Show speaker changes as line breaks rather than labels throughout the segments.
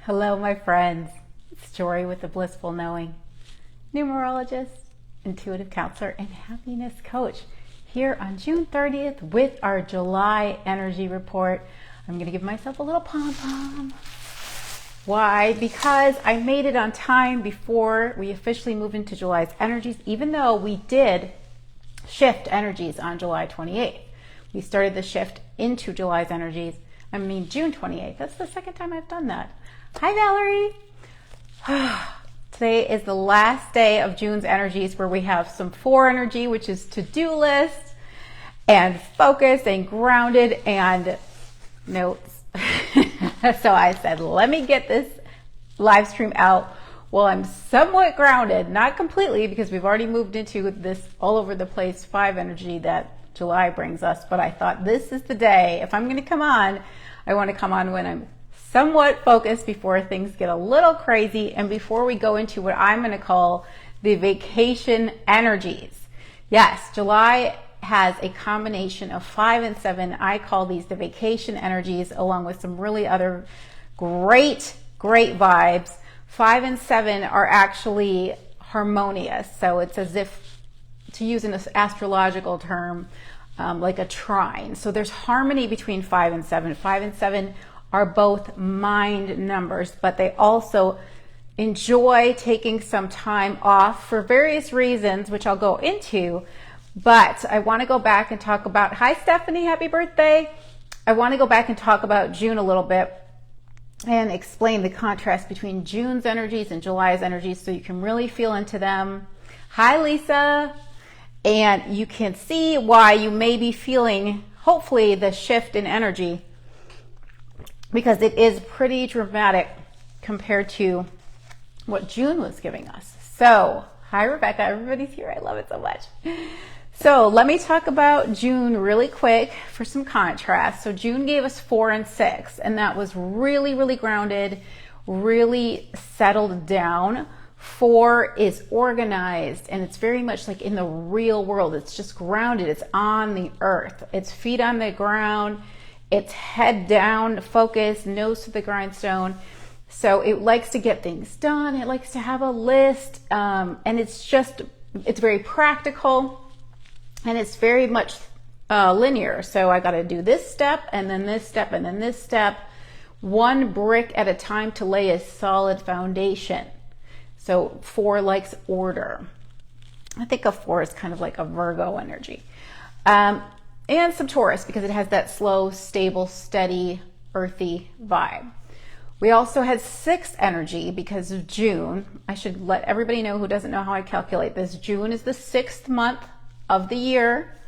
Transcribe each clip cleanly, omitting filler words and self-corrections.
Hello, my friends. It's Jory with the Blissful Knowing, numerologist, intuitive counselor, and happiness coach, here on June 30th with our July energy report. I'm going to give myself a little pom-pom. Why? Because I made it on time before we officially move into July's energies, even though we did shift energies on July 28th. We started the shift into July's energies. June 28th. That's the second time I've done that. Hi, Valerie. Today is the last day of June's energies, where we have some 4 energy, which is to-do list and focus and grounded and notes. So I said, let me get this live stream out while I'm somewhat grounded, not completely, because we've already moved into this all over the place 5 energy that July brings us. But I thought, this is the day. If I'm going to come on, I want to come on when I'm somewhat focused, before things get a little crazy and before we go into what I'm going to call the vacation energies. Yes, July has a combination of 5 and 7. I call these the vacation energies, along with some really other great vibes. 5 and 7 are actually harmonious. So it's as if, to use an astrological term, like a trine. So there's harmony between 5 and 7. 5 and 7 are both mind numbers, but they also enjoy taking some time off for various reasons, which I'll go into. But I want to go back and talk about, hi Stephanie, happy birthday. I want to go back and talk about June a little bit and explain the contrast between June's energies and July's energies, so you can really feel into them. Hi Lisa. And you can see why you may be feeling, hopefully, the shift in energy, because it is pretty dramatic compared to what June was giving us. So, hi Rebecca, everybody's here. I love it so much. So let me talk about June really quick for some contrast. So June gave us 4 and 6, and that was really grounded, really settled down. 4 is organized, and it's very much like in the real world. It's just grounded. It's on the earth. It's feet on the ground. It's head down, focus, nose to the grindstone. So it likes to get things done. It likes to have a list, and it's very practical, and it's very much linear. So I got to do this step, and then this step, and then this step, one brick at a time to lay a solid foundation. So 4 likes order. I think a 4 is kind of like a Virgo energy. And some Taurus, because it has that slow, stable, steady, earthy vibe. We also had 6 energy because of June. I should let everybody know who doesn't know how I calculate this. June is the 6th month of the year,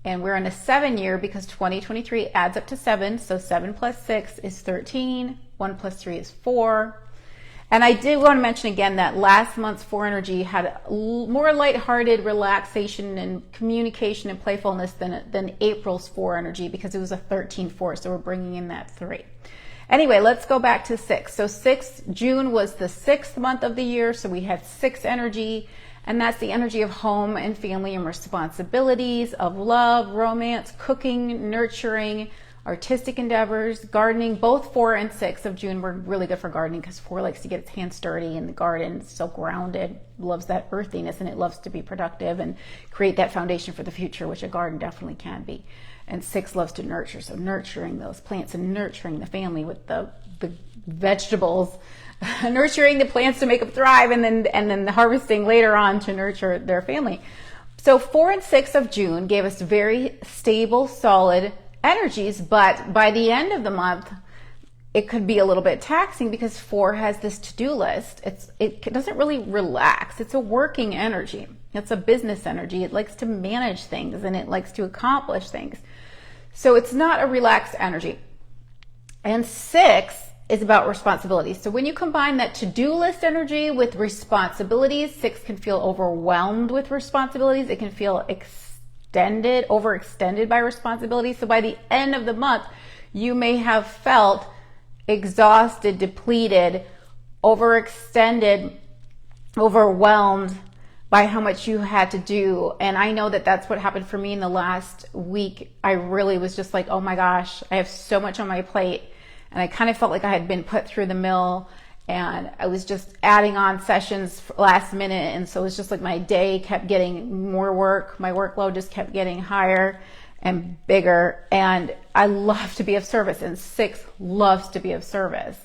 and we're in a 7 year because 2023 adds up to 7. So 7 plus 6 is 13. 1 plus 3 is 4. And I did want to mention again that last month's 4 energy had more lighthearted relaxation and communication and playfulness than April's 4 energy, because it was a 13-4. So we're bringing in that 3. Anyway, let's go back to 6. So June was the 6th month of the year. So we had 6 energy, and that's the energy of home and family and responsibilities, of love, romance, cooking, nurturing, artistic endeavors, gardening. Both 4 and 6 of June were really good for gardening, because 4 likes to get its hands dirty in the garden. It's so grounded, loves that earthiness, and it loves to be productive and create that foundation for the future, which a garden definitely can be. And 6 loves to nurture, so nurturing those plants and nurturing the family with the vegetables, nurturing the plants to make them thrive, and then the harvesting later on to nurture their family. So 4 and 6 of June gave us very stable, solid energies, but by the end of the month, it could be a little bit taxing, because 4 has this to-do list. It doesn't really relax. It's a working energy. It's a business energy. It likes to manage things, and it likes to accomplish things. So it's not a relaxed energy. And 6 is about responsibilities. So when you combine that to-do list energy with responsibilities, 6 can feel overwhelmed with responsibilities. It can feel overextended by responsibilities. So by the end of the month, you may have felt exhausted, depleted, overextended, overwhelmed by how much you had to do. And I know that that's what happened for me in the last week. I really was just like, oh my gosh, I have so much on my plate. and I kind of felt like I had been put through the mill, and I was just adding on sessions last minute. And so it was just like my day kept getting more work. My workload just kept getting higher and bigger. And I love to be of service, and 6 loves to be of service.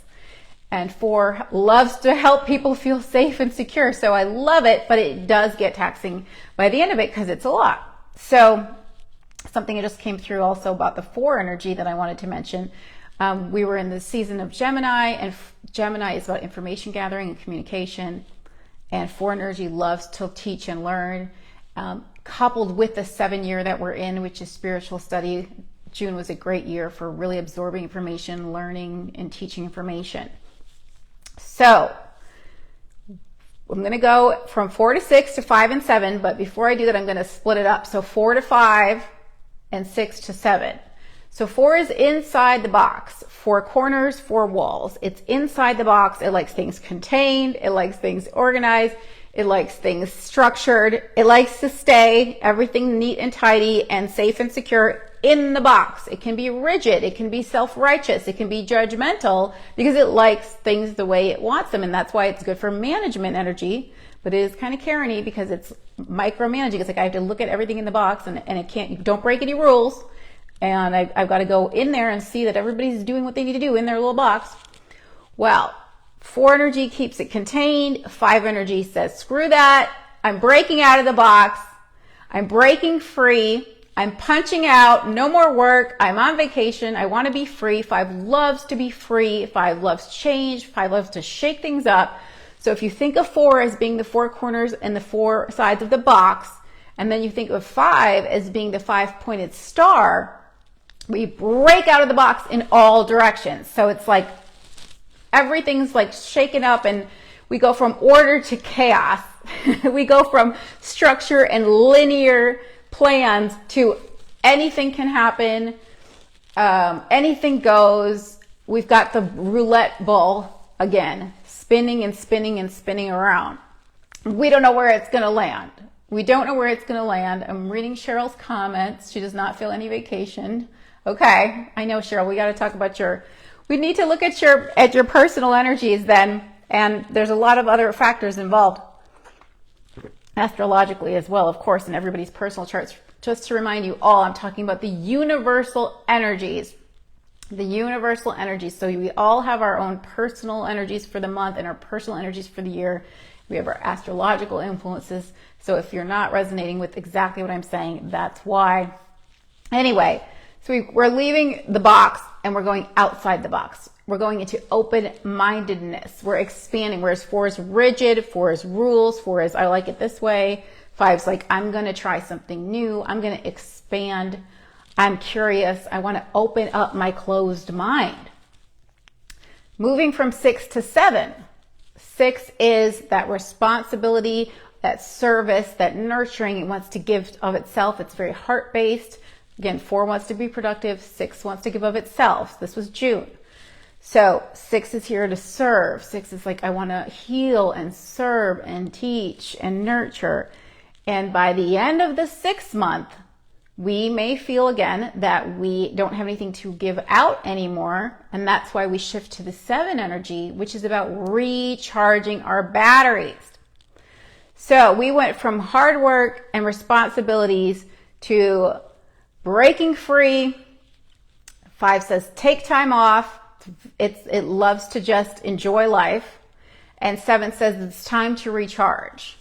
And 4 loves to help people feel safe and secure. So I love it, but it does get taxing by the end of it because it's a lot. So something that just came through also about the 4 energy that I wanted to mention. We were in the season of Gemini, and Gemini is about information gathering and communication. And 4 energy loves to teach and learn. Coupled with the 7-year that we're in, which is spiritual study, June was a great year for really absorbing information, learning, and teaching information. So I'm going to go from 4 to 6 to 5 and 7, but before I do that, I'm going to split it up. So 4 to 5 and 6 to 7. So 4 is inside the box, 4 corners, 4 walls. It's inside the box. It likes things contained. It likes things organized. It likes things structured. It likes to stay everything neat and tidy and safe and secure in the box. It can be rigid. It can be self-righteous. It can be judgmental because it likes things the way it wants them. And that's why it's good for management energy, but it is kind of Karen-y because it's micromanaging. It's like I have to look at everything in the box, and it can't, don't break any rules. And I've got to go in there and see that everybody's doing what they need to do in their little box. Well, 4 energy keeps it contained. 5 energy says, screw that. I'm breaking out of the box. I'm breaking free. I'm punching out. No more work. I'm on vacation. I want to be free. 5 loves to be free. 5 loves change. 5 loves to shake things up. So if you think of 4 as being the 4 corners and the 4 sides of the box, and then you think of 5 as being the 5-pointed star, we break out of the box in all directions. So it's like everything's like shaken up, and we go from order to chaos. We go from structure and linear plans to anything can happen. Anything goes. We've got the roulette ball again, spinning and spinning and spinning around. We don't know where it's going to land. We don't know where it's going to land. I'm reading Cheryl's comments. She does not feel any vacation. Okay, I know, Cheryl, we got to talk about we need to look at your personal energies then, and there's a lot of other factors involved astrologically as well, of course, in everybody's personal charts. Just to remind you all, I'm talking about the universal energies. The universal energies. So we all have our own personal energies for the month and our personal energies for the year. We have our astrological influences. So if you're not resonating with exactly what I'm saying, that's why. Anyway, so we're leaving the box and we're going outside the box. We're going into open-mindedness. We're expanding. Whereas 4 is rigid, 4 is rules, 4 is I like it this way. 5 is like I'm going to try something new. I'm going to expand. I'm curious. I want to open up my closed mind. Moving from 6 to 7. 6 is that responsibility, that service, that nurturing. It wants to give of itself. It's very heart-based. Again, 4 wants to be productive. 6 wants to give of itself. This was June. So 6 is here to serve. 6 is like, I want to heal and serve and teach and nurture. And by the end of the 6th month, we may feel again that we don't have anything to give out anymore. And that's why we shift to the 7 energy, which is about recharging our batteries. So we went from hard work and responsibilities to breaking free. 5 says take time off. It loves to just enjoy life. And 7 says it's time to recharge.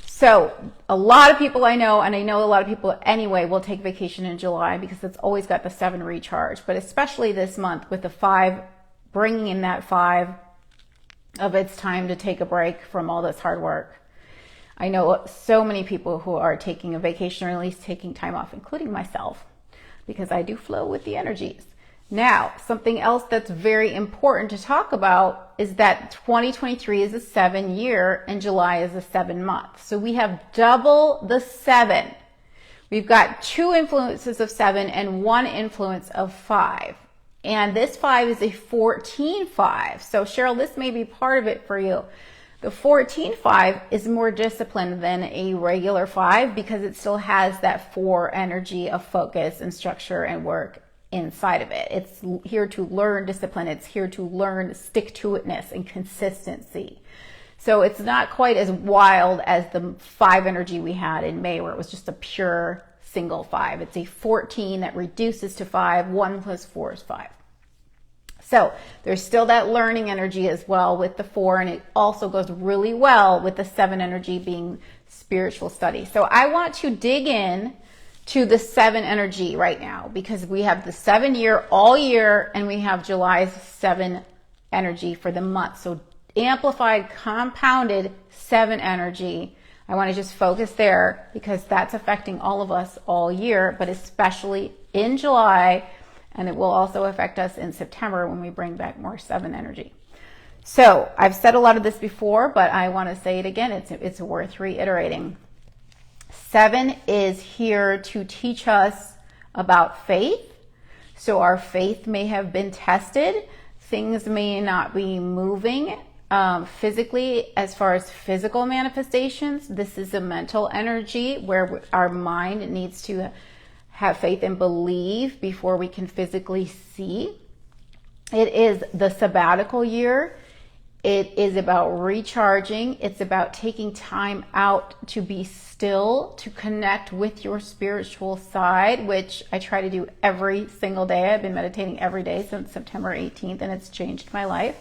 So a lot of people I know, and I know a lot of people anyway, will take vacation in July because it's always got the 7 recharge. But especially this month with the 5, bringing in that 5 of it's time to take a break from all this hard work. I know so many people who are taking a vacation or at least taking time off, including myself, because I do flow with the energies. Now, something else that's very important to talk about is that 2023 is a 7 year and July is a 7 month. So we have double the 7. We've got 2 influences of 7 and 1 influence of 5. And this 5 is a 14-5. So Cheryl, this may be part of it for you. The 14-5 is more disciplined than a regular 5 because it still has that 4 energy of focus and structure and work inside of it. It's here to learn discipline. It's here to learn stick-to-itness and consistency. So it's not quite as wild as the 5 energy we had in May, where it was just a pure single 5. It's a 14 that reduces to 5. 1 plus 4 is 5. So there's still that learning energy as well with the 4, and it also goes really well with the 7 energy being spiritual study. So I want to dig in to the 7 energy right now, because we have the 7 year all year, and we have July's 7 energy for the month. So amplified, compounded 7 energy. I want to just focus there because that's affecting all of us all year, but especially in July, and it will also affect us in September when we bring back more 7 energy. So I've said a lot of this before, but I want to say it again. It's worth reiterating. 7 is here to teach us about faith. So our faith may have been tested. Things may not be moving physically as far as physical manifestations. This is a mental energy where our mind needs to have faith and believe before we can physically see. It is the sabbatical year. It is about recharging. It's about taking time out to be still, to connect with your spiritual side, which I try to do every single day. I've been meditating every day since September 18th, and it's changed my life.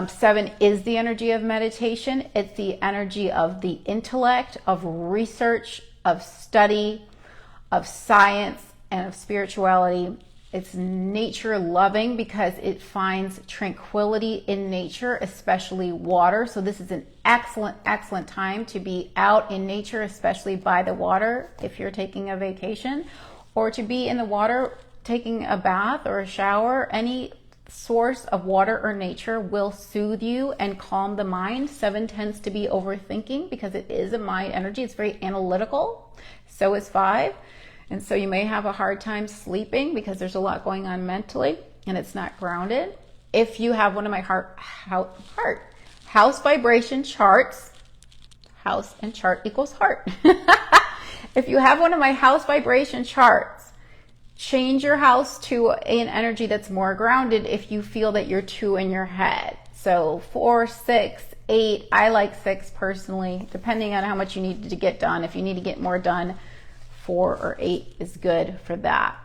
7 is the energy of meditation. It's the energy of the intellect, of research, of study, of science, and of spirituality. It's nature loving because it finds tranquility in nature, especially water. So this is an excellent time to be out in nature, especially by the water if you're taking a vacation, or to be in the water taking a bath or a shower. Any source of water or nature will soothe you and calm the mind. 7 tends to be overthinking because it is a mind energy. It's very analytical. So is 5. And so you may have a hard time sleeping because there's a lot going on mentally and it's not grounded. If you have one of my house vibration charts, house and chart equals heart. If you have one of my house vibration charts, change your house to an energy that's more grounded if you feel that you're too in your head. So 4, 6, 8, I like 6 personally, depending on how much you need to get done. If you need to get more done, 4 or 8 is good for that.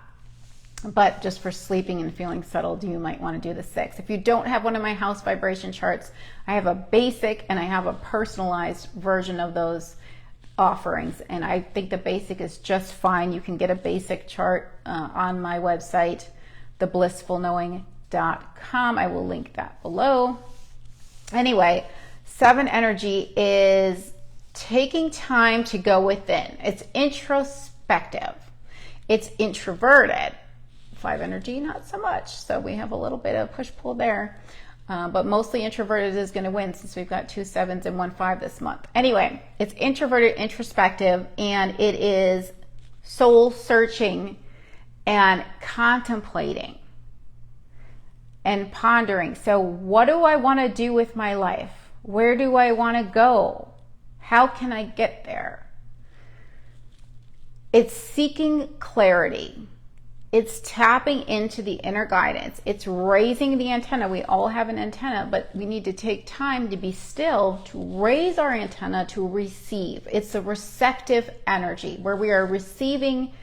But just for sleeping and feeling settled, you might want to do the 6. If you don't have one of my house vibration charts, I have a basic and I have a personalized version of those offerings. And I think the basic is just fine. You can get a basic chart on my website, theblissfulknowing.com. I will link that below. Anyway, 7 energy is taking time to go within. It's introspective. It's introverted. 5 energy, not so much. So we have a little bit of push-pull there. But mostly introverted is going to win since we've got 2 7s and 1 5 this month. Anyway, it's introverted, introspective, and it is soul searching and contemplating and pondering. So what do I want to do with my life? Where do I want to go? How can I get there? It's seeking clarity. It's tapping into the inner guidance. It's raising the antenna. We all have an antenna, but we need to take time to be still, to raise our antenna, to receive. It's a receptive energy where we are receiving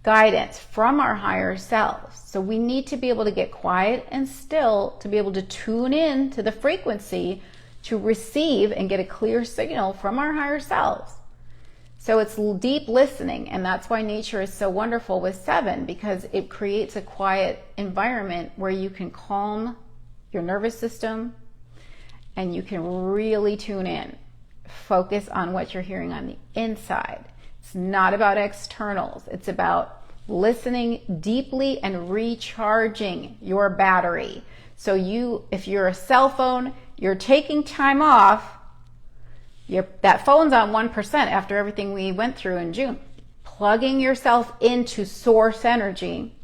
guidance from our higher selves. So we need to be able to get quiet and still to be able to tune in to the frequency to receive and get a clear signal from our higher selves. So it's deep listening, and that's why nature is so wonderful with 7, because it creates a quiet environment where you can calm your nervous system and you can really tune in. Focus on what you're hearing on the inside. It's not about externals. It's about listening deeply and recharging your battery. So if you're a cell phone, you're taking time off, that phone's on 1% after everything we went through in June. Plugging yourself into source energy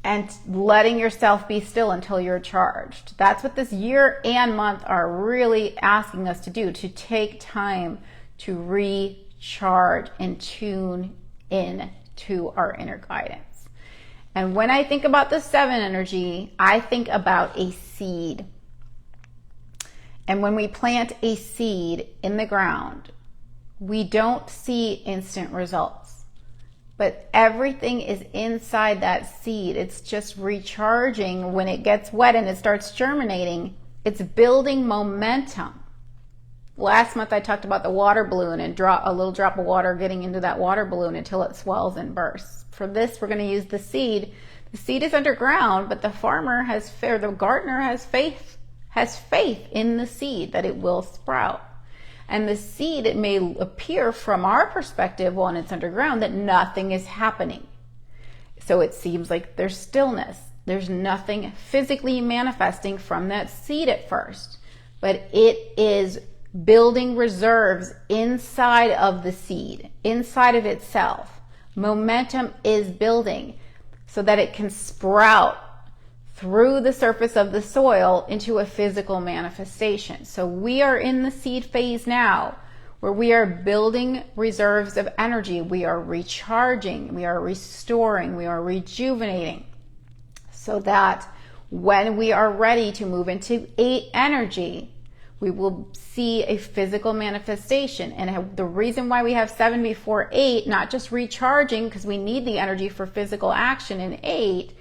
and letting yourself be still until you're charged. That's what this year and month are really asking us to do, to take time to recharge and tune in to our inner guidance. And when I think about the 7 energy, I think about a seed. And when we plant a seed in the ground, we don't see instant results. But everything is inside that seed. It's just recharging when it gets wet and it starts germinating. It's building momentum. Last month I talked about the water balloon and a little drop of water getting into that water balloon until it swells and bursts. For this, we're going to use the seed. The seed is underground, but the gardener has faith in the seed that it will sprout. And the seed, it may appear from our perspective when it's underground that nothing is happening. So it seems like there's stillness. There's nothing physically manifesting from that seed at first, but it is building reserves inside of the seed, inside of itself. Momentum is building so that it can sprout through the surface of the soil into a physical manifestation. So we are in the seed phase now, where we are building reserves of energy. We are recharging, we are restoring, we are rejuvenating, so that when we are ready to move into 8 energy, we will see a physical manifestation. And the reason why we have 7 before 8, not just recharging because we need the energy for physical action in 8,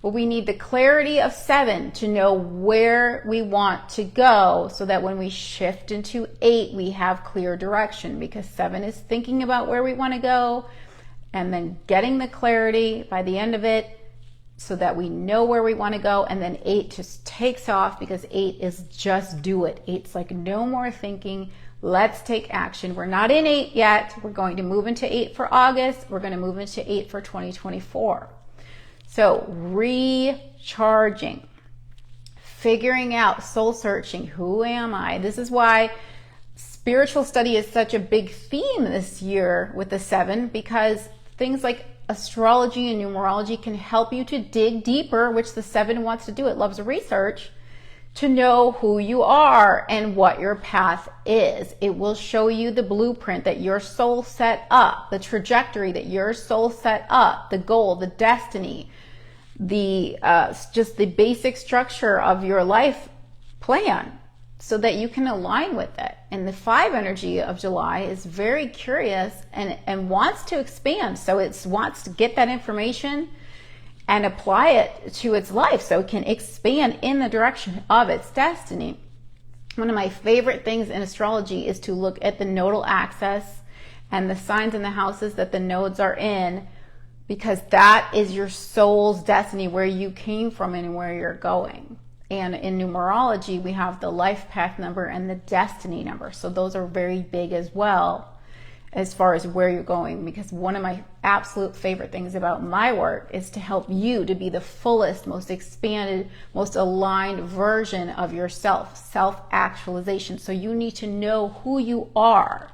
but we need the clarity of 7 to know where we want to go, so that when we shift into 8, we have clear direction, because 7 is thinking about where we want to go and then getting the clarity by the end of it, so that we know where we want to go. And then 8 just takes off, because 8 is just do it. 8's like no more thinking. Let's take action. We're not in 8 yet. We're going to move into 8 for August. We're going to move into 8 for 2024. So recharging, figuring out, soul searching. Who am I? This is why spiritual study is such a big theme this year with the 7, because things like astrology and numerology can help you to dig deeper, which the 7 wants to do. It loves research, to know who you are and what your path is. It will show you the blueprint that your soul set up, the trajectory that your soul set up, the goal, the destiny, just the basic structure of your life plan, so that you can align with it. And the 5 energy of July is very curious and wants to expand. So it wants to get that information and apply it to its life so it can expand in the direction of its destiny. One of my favorite things in astrology is to look at the nodal axis and the signs in the houses that the nodes are in, because that is your soul's destiny, where you came from and where you're going. And in numerology, we have the life path number and the destiny number. So those are very big as well, as far as where you're going. Because one of my absolute favorite things about my work is to help you to be the fullest, most expanded, most aligned version of yourself, self-actualization. So you need to know who you are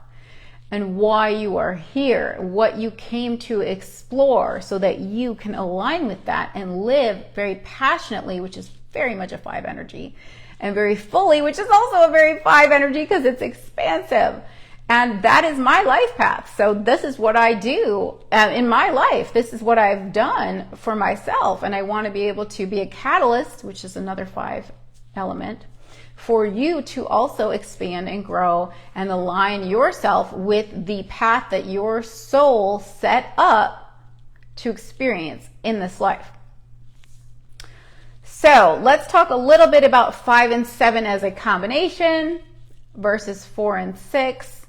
and why you are here, what you came to explore, so that you can align with that and live very passionately, which is very much a 5 energy, and very fully, which is also a very 5 energy, because it's expansive. And that is my life path. So this is what I do in my life. This is what I've done for myself. And I want to be able to be a catalyst, which is another 5 element, for you to also expand and grow and align yourself with the path that your soul set up to experience in this life. So let's talk a little bit about 5 and 7 as a combination versus 4 and 6.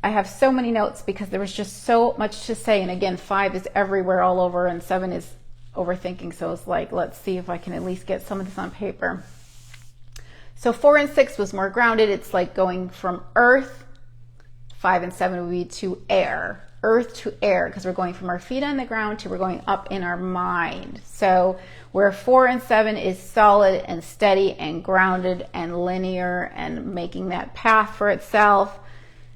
I have so many notes because there was just so much to say. And again, 5 is everywhere, all over, and 7 is overthinking. So it's like, let's see if I can at least get some of this on paper. So 4 and 6 was more grounded. It's like going from earth. 5 and 7 would be to air. Earth to air, because we're going from our feet on the ground to we're going up in our mind. So where 4 and 7 is solid and steady and grounded and linear and making that path for itself,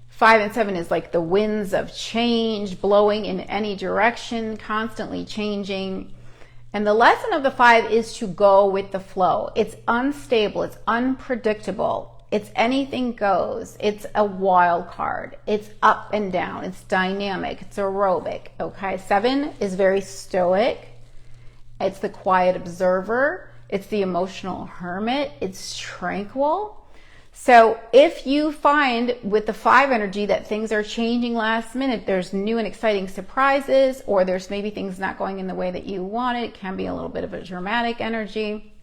5 and 7 is like the winds of change, blowing in any direction, constantly changing. And the lesson of the 5 is to go with the flow. It's unstable, it's unpredictable. It's anything goes. It's a wild card. It's up and down. It's dynamic. It's aerobic. Okay. 7 is very stoic. It's the quiet observer. It's the emotional hermit. It's tranquil. So if you find with the 5 energy that things are changing last minute, there's new and exciting surprises, or there's maybe things not going in the way that you wanted, it can be a little bit of a dramatic energy.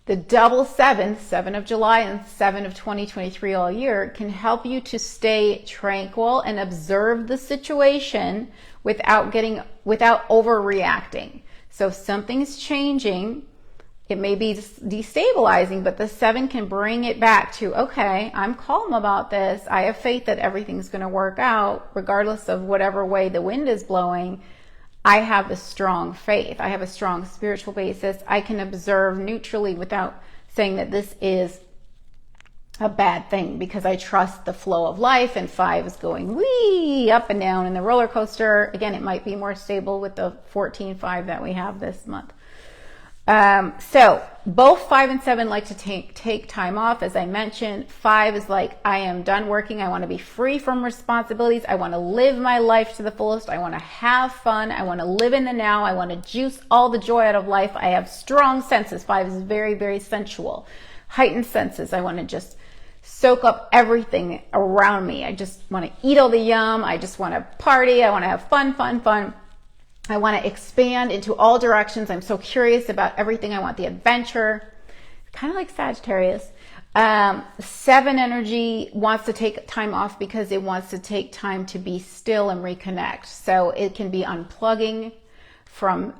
The double 7, 7 of July and 7 of 2023 all year, can help you to stay tranquil and observe the situation without overreacting. So if something's changing, it may be destabilizing, but the 7 can bring it back to, okay, I'm calm about this. I have faith that everything's going to work out regardless of whatever way the wind is blowing. I have a strong faith. I have a strong spiritual basis. I can observe neutrally without saying that this is a bad thing, because I trust the flow of life, and 5 is going wee up and down in the roller coaster. Again, it might be more stable with the 14-5 that we have this month. So both 5 and 7 like to take time off. As I mentioned, 5 is like, I am done working. I want to be free from responsibilities. I want to live my life to the fullest. I want to have fun. I want to live in the now. I want to juice all the joy out of life. I have strong senses. 5 is very, very sensual, heightened senses. I want to just soak up everything around me. I just want to eat all the yum. I just want to party. I want to have fun. I want to expand into all directions. I'm so curious about everything. I want the adventure, kind of like Sagittarius. 7 energy wants to take time off because it wants to take time to be still and reconnect. So it can be unplugging from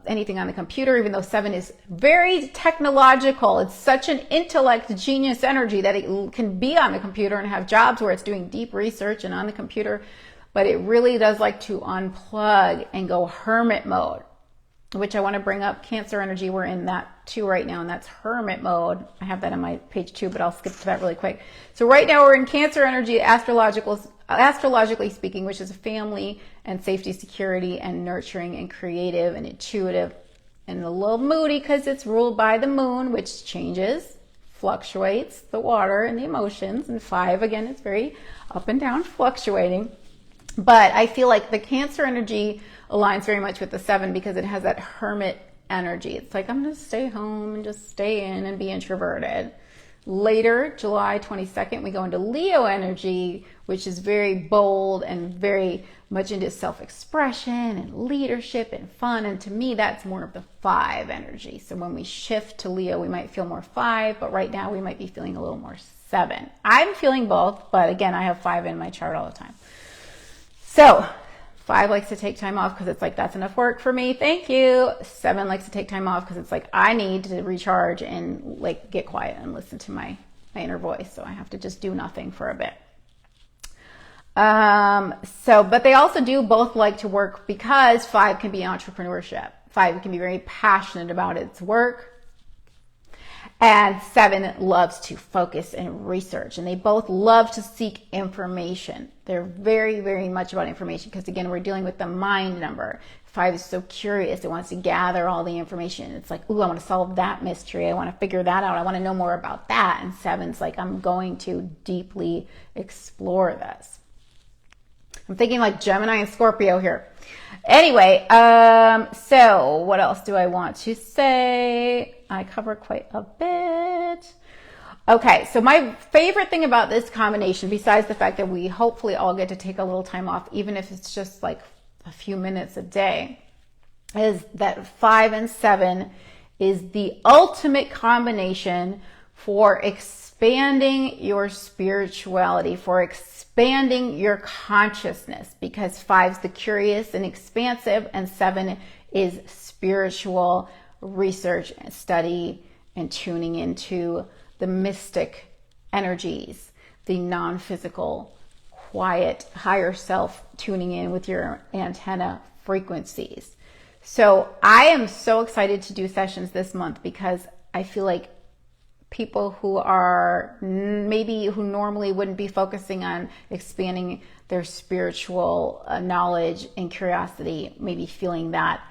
anything on the computer, even though 7 is very technological. It's such an intellect genius energy that it can be on the computer and have jobs where it's doing deep research and on the computer. But it really does like to unplug and go hermit mode, which I want to bring up. Cancer energy, we're in that too right now, and that's hermit mode. I have that on my page 2, but I'll skip to that really quick. So right now we're in Cancer energy, astrologically speaking, which is family and safety, security, and nurturing and creative and intuitive, and a little moody because it's ruled by the moon, which changes, fluctuates the water and the emotions. And 5, again, it's very up and down, fluctuating. But I feel like the Cancer energy aligns very much with the 7 because it has that hermit energy. It's like, I'm going to stay home and just stay in and be introverted. Later, July 22nd, we go into Leo energy, which is very bold and very much into self-expression and leadership and fun. And to me, that's more of the 5 energy. So when we shift to Leo, we might feel more 5, but right now we might be feeling a little more 7. I'm feeling both, but again, I have 5 in my chart all the time. So 5 likes to take time off because it's like, that's enough work for me. Thank you. 7 likes to take time off because it's like, I need to recharge and like get quiet and listen to my inner voice. So I have to just do nothing for a bit. But they also do both like to work because 5 can be entrepreneurship. 5 can be very passionate about its work. And 7 loves to focus and research, and they both love to seek information. They're very, very much about information because, again, we're dealing with the mind number. 5 is so curious. It wants to gather all the information. It's like, ooh, I want to solve that mystery. I want to figure that out. I want to know more about that. And 7's like, I'm going to deeply explore this. I'm thinking like Gemini and Scorpio here. Anyway, so what else do I want to say? I covered quite a bit. Okay, so my favorite thing about this combination, besides the fact that we hopefully all get to take a little time off, even if it's just like a few minutes a day, is that 5 and 7 is the ultimate combination for expanding your spirituality, for expanding your consciousness, because 5's the curious and expansive, and 7 is spiritual research and study and tuning into the mystic energies, the non-physical, quiet, higher self, tuning in with your antenna frequencies. So I am so excited to do sessions this month because I feel like people who are who normally wouldn't be focusing on expanding their spiritual knowledge and curiosity, maybe feeling that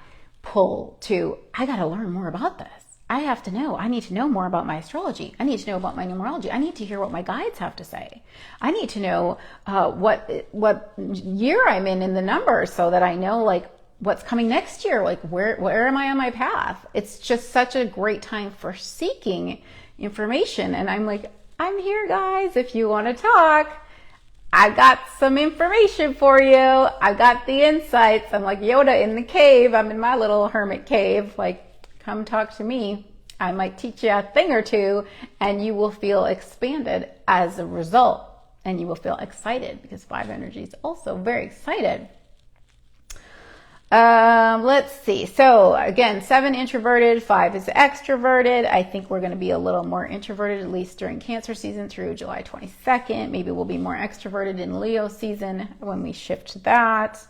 pull to, I got to learn more about this. I have to know. I need to know more about my astrology. I need to know about my numerology. I need to hear what my guides have to say. I need to know what year I'm in the numbers so that I know like what's coming next year? Like, where am I on my path? It's just such a great time for seeking information. And I'm like, I'm here, guys. If you want to talk, I got some information for you. I got the insights. I'm like Yoda in the cave. I'm in my little hermit cave. Like, come talk to me. I might teach you a thing or two, and you will feel expanded as a result. And you will feel excited, because 5 energy is also very excited. Let's see. So again, 7 introverted, 5 is extroverted. I think we're going to be a little more introverted, at least during Cancer season through July 22nd. Maybe we'll be more extroverted in Leo season when we shift to that.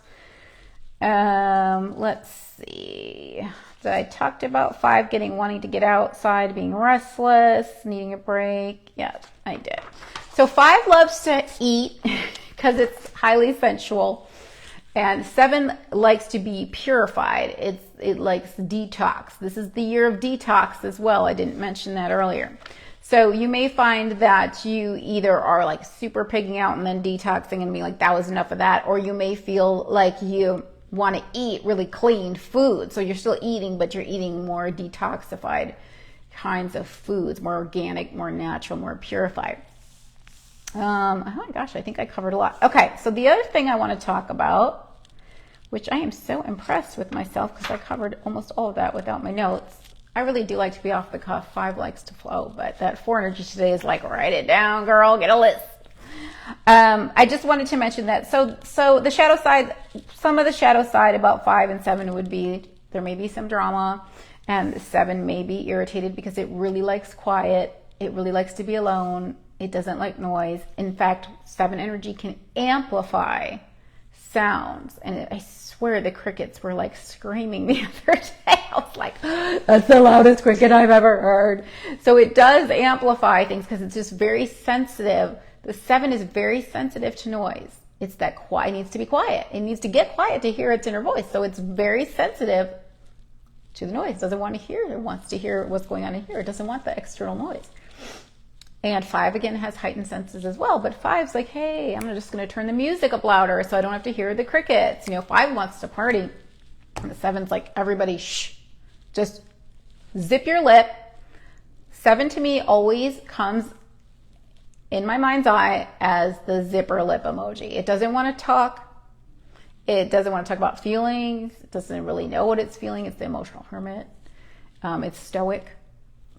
Let's see. I talked about 5 wanting to get outside, being restless, needing a break. Yeah, I did. So 5 loves to eat because it's highly sensual. And 7 likes to be purified. It likes detox. This is the year of detox as well. I didn't mention that earlier. So you may find that you either are like super pigging out and then detoxing and be like, that was enough of that. Or you may feel like you want to eat really clean food. So you're still eating, but you're eating more detoxified kinds of foods, more organic, more natural, more purified. Oh my gosh, I think I covered a lot. Okay, so the other thing I want to talk about, which I am so impressed with myself because I covered almost all of that without my notes. I really do like to be off the cuff. 5 likes to flow, but that 4 energy today is like, write it down, girl, get a list. I just wanted to mention that. So the shadow side, some of the shadow side about 5 and 7 would be, there may be some drama, and 7 may be irritated because it really likes quiet. It really likes to be alone. It doesn't like noise. In fact, 7 energy can amplify sounds. And I swear the crickets were like screaming the other day. I was like, that's the loudest cricket I've ever heard. So it does amplify things because it's just very sensitive. The 7 is very sensitive to noise. It's that quiet. It needs to be quiet. It needs to get quiet to hear its inner voice. So it's very sensitive to the noise. It doesn't want to hear it. It wants to hear what's going on in here. It doesn't want the external noise. And 5 again has heightened senses as well, but 5's like, hey, I'm just going to turn the music up louder so I don't have to hear the crickets. 5 wants to party. And the 7's like, everybody, shh, just zip your lip. 7 to me always comes in my mind's eye as the zipper lip emoji. It doesn't want to talk. It doesn't want to talk about feelings. It doesn't really know what it's feeling. It's the emotional hermit. It's stoic.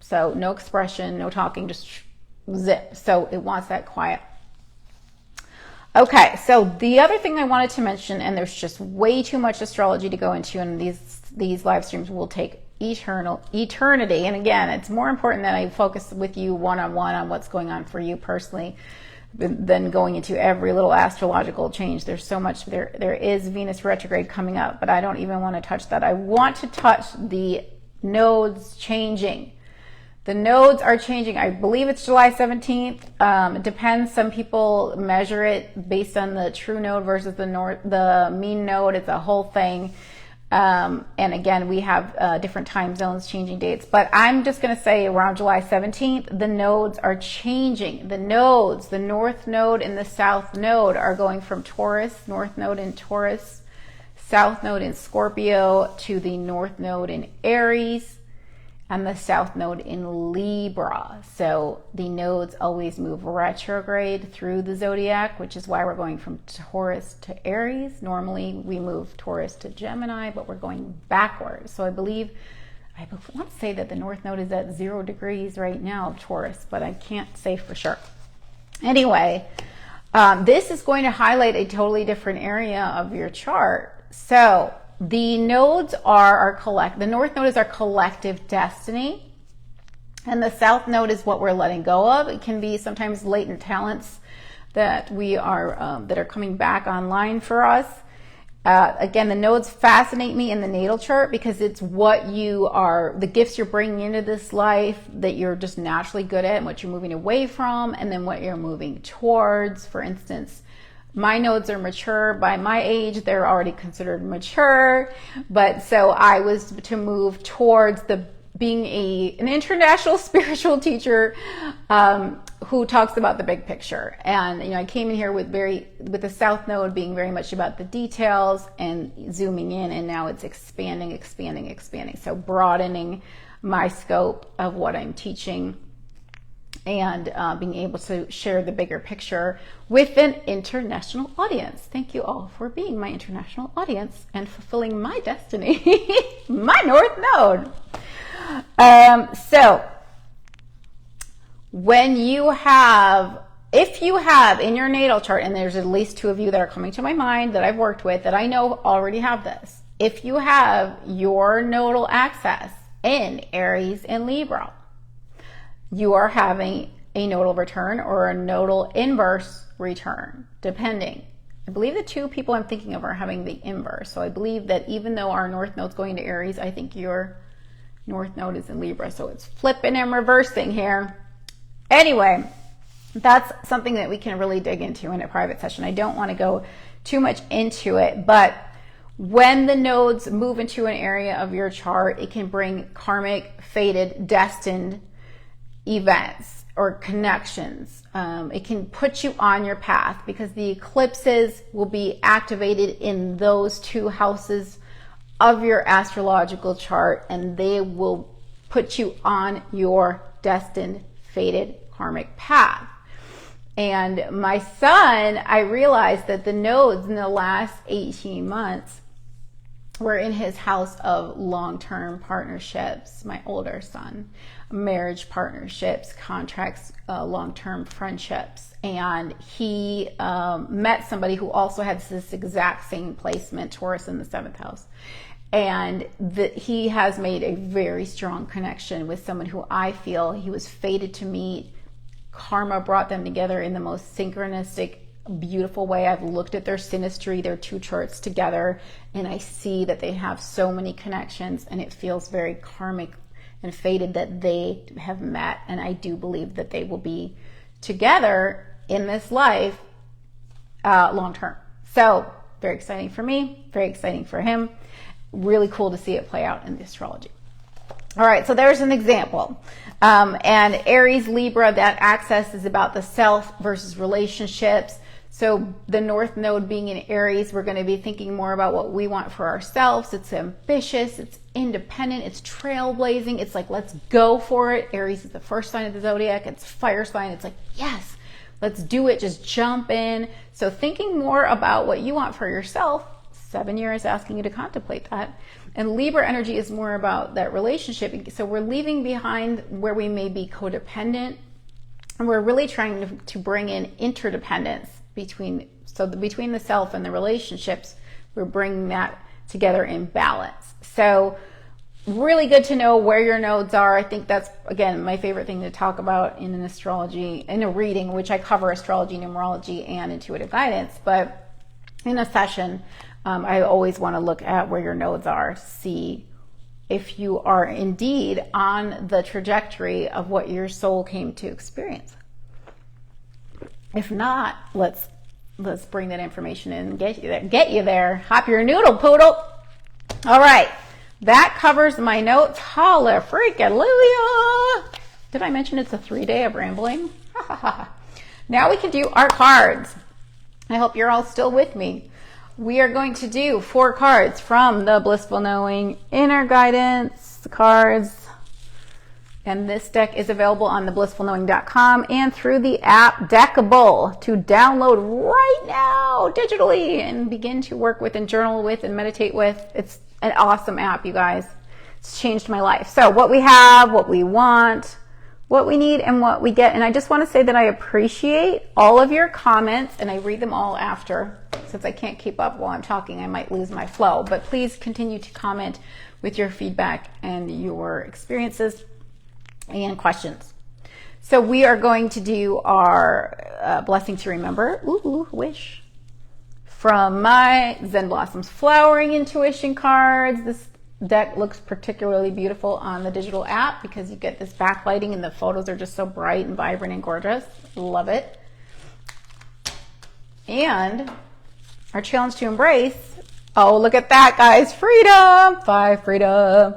So no expression, no talking, just zip. So it wants that quiet. Okay, so the other thing I wanted to mention, and there's just way too much astrology to go into, and these live streams will take eternity. And again, it's more important that I focus with you one-on-one on what's going on for you personally than going into every little astrological change. There's so much. There is Venus retrograde coming up, but I don't even want to touch that. I want to touch the nodes changing. The nodes are changing. I believe it's July 17th. It depends. Some people measure it based on the true node versus the mean node. It's a whole thing. And again, we have different time zones, changing dates. But I'm just going to say around July 17th, the nodes are changing. The nodes, the north node and the south node are going from Taurus, north node in Taurus, south node in Scorpio, to the north node in Aries, and the south node in Libra. So the nodes always move retrograde through the zodiac, which is why we're going from Taurus to Aries. Normally we move Taurus to Gemini, but we're going backwards. So I want to say that the north node is at 0 degrees right now, Taurus, but I can't say for sure. Anyway, this is going to highlight a totally different area of your chart. So the nodes are the north node is our collective destiny, and the south node is what we're letting go of. It can be sometimes latent talents that are coming back online for us. Again, the nodes fascinate me in the natal chart because it's what the gifts you're bringing into this life that you're just naturally good at and what you're moving away from, and then what you're moving towards. For instance, my nodes are mature. By my age, they're already considered mature. But so I was to move towards the being an international spiritual teacher who talks about the big picture. And I came in here with the South Node being very much about the details and zooming in, and now it's expanding. So broadening my scope of what I'm teaching and being able to share the bigger picture with an international audience. Thank you all for being my international audience and fulfilling my destiny, my North Node. So if you have in your natal chart, and there's at least 2 of you that are coming to my mind that I've worked with that I know already have this. If you have your nodal axis in Aries and Libra, you are having a nodal return or a nodal inverse return, depending. I believe the 2 people I'm thinking of are having the inverse. So I believe that even though our North Node's going to Aries, I think your North Node is in Libra. So it's flipping and reversing here. Anyway, that's something that we can really dig into in a private session. I don't want to go too much into it, but when the nodes move into an area of your chart, it can bring karmic, fated, destined events or connections. It can put you on your path because the eclipses will be activated in those 2 houses of your astrological chart, and they will put you on your destined, fated karmic path. And my son, I realized that the nodes in the last 18 months were in his house of long-term partnerships, my older son, marriage partnerships, contracts, long-term friendships. And he met somebody who also had this exact same placement, Taurus in the 7th house. And he has made a very strong connection with someone who I feel he was fated to meet. Karma brought them together in the most synchronistic, beautiful way. I've looked at their synastry, their 2 charts together, and I see that they have so many connections, and it feels very karmic and fated that they have met. And I do believe that they will be together in this life long term. So very exciting for me, very exciting for him. Really cool to see it play out in the astrology. All right, so there's an example. And Aries, Libra, that axis is about the self versus relationships. So the North Node being in Aries, we're going to be thinking more about what we want for ourselves. It's ambitious, it's independent, it's trailblazing. It's like, let's go for it. Aries is the first sign of the zodiac. It's fire sign. It's like, yes, let's do it. Just jump in. So thinking more about what you want for yourself. 7 years asking you to contemplate that. And Libra energy is more about that relationship. So we're leaving behind where we may be codependent, and we're really trying to bring in interdependence between the self and the relationships. We're bringing that together in balance. So really good to know where your nodes are. I think that's, again, my favorite thing to talk about in an astrology, in a reading, which I cover astrology, numerology, and intuitive guidance. But in a session, I always want to look at where your nodes are, see if you are indeed on the trajectory of what your soul came to experience. If not, let's bring that information in and get you there. Hop your noodle poodle. All right, that covers my notes. Holla freaking hallelujah. Did I mention it's a 3-day of rambling? Now we can do our cards. I hope you're all still with me. We are going to do 4 cards from the Blissful Knowing Inner Guidance cards. And this deck is available on theblissfulknowing.com and through the app Deckable to download right now digitally and begin to work with and journal with and meditate with. It's an awesome app, you guys. It's changed my life. So what we have, what we want, what we need, and what we get. And I just want to say that I appreciate all of your comments, and I read them all after. Since I can't keep up while I'm talking, I might lose my flow. But please continue to comment with your feedback and your experiences and questions. So we are going to do our blessing to remember, wish, from my Zen Blossoms Flowering Intuition cards. This deck looks particularly beautiful on the digital app because you get this backlighting and the photos are just so bright and vibrant and gorgeous. Love it. And our challenge to embrace, oh, look at that, guys. Freedom. 5 freedom.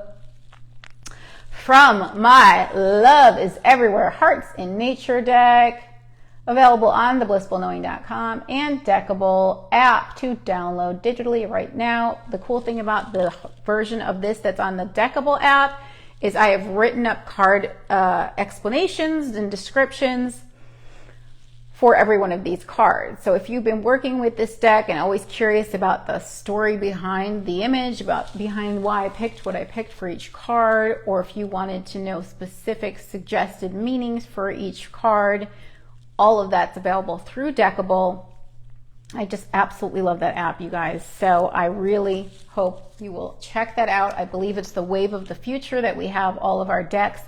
from my Love is Everywhere Hearts in Nature deck, available on theblissfulknowing.com and Deckable app to download digitally right now. The cool thing about the version of this that's on the Deckable app is I have written up card explanations and descriptions for every one of these cards. So if you've been working with this deck and always curious about the story behind the image, behind why I picked what I picked for each card, or if you wanted to know specific suggested meanings for each card, all of that's available through Deckable. I just absolutely love that app, you guys. So I really hope you will check that out. I believe it's the wave of the future that we have all of our decks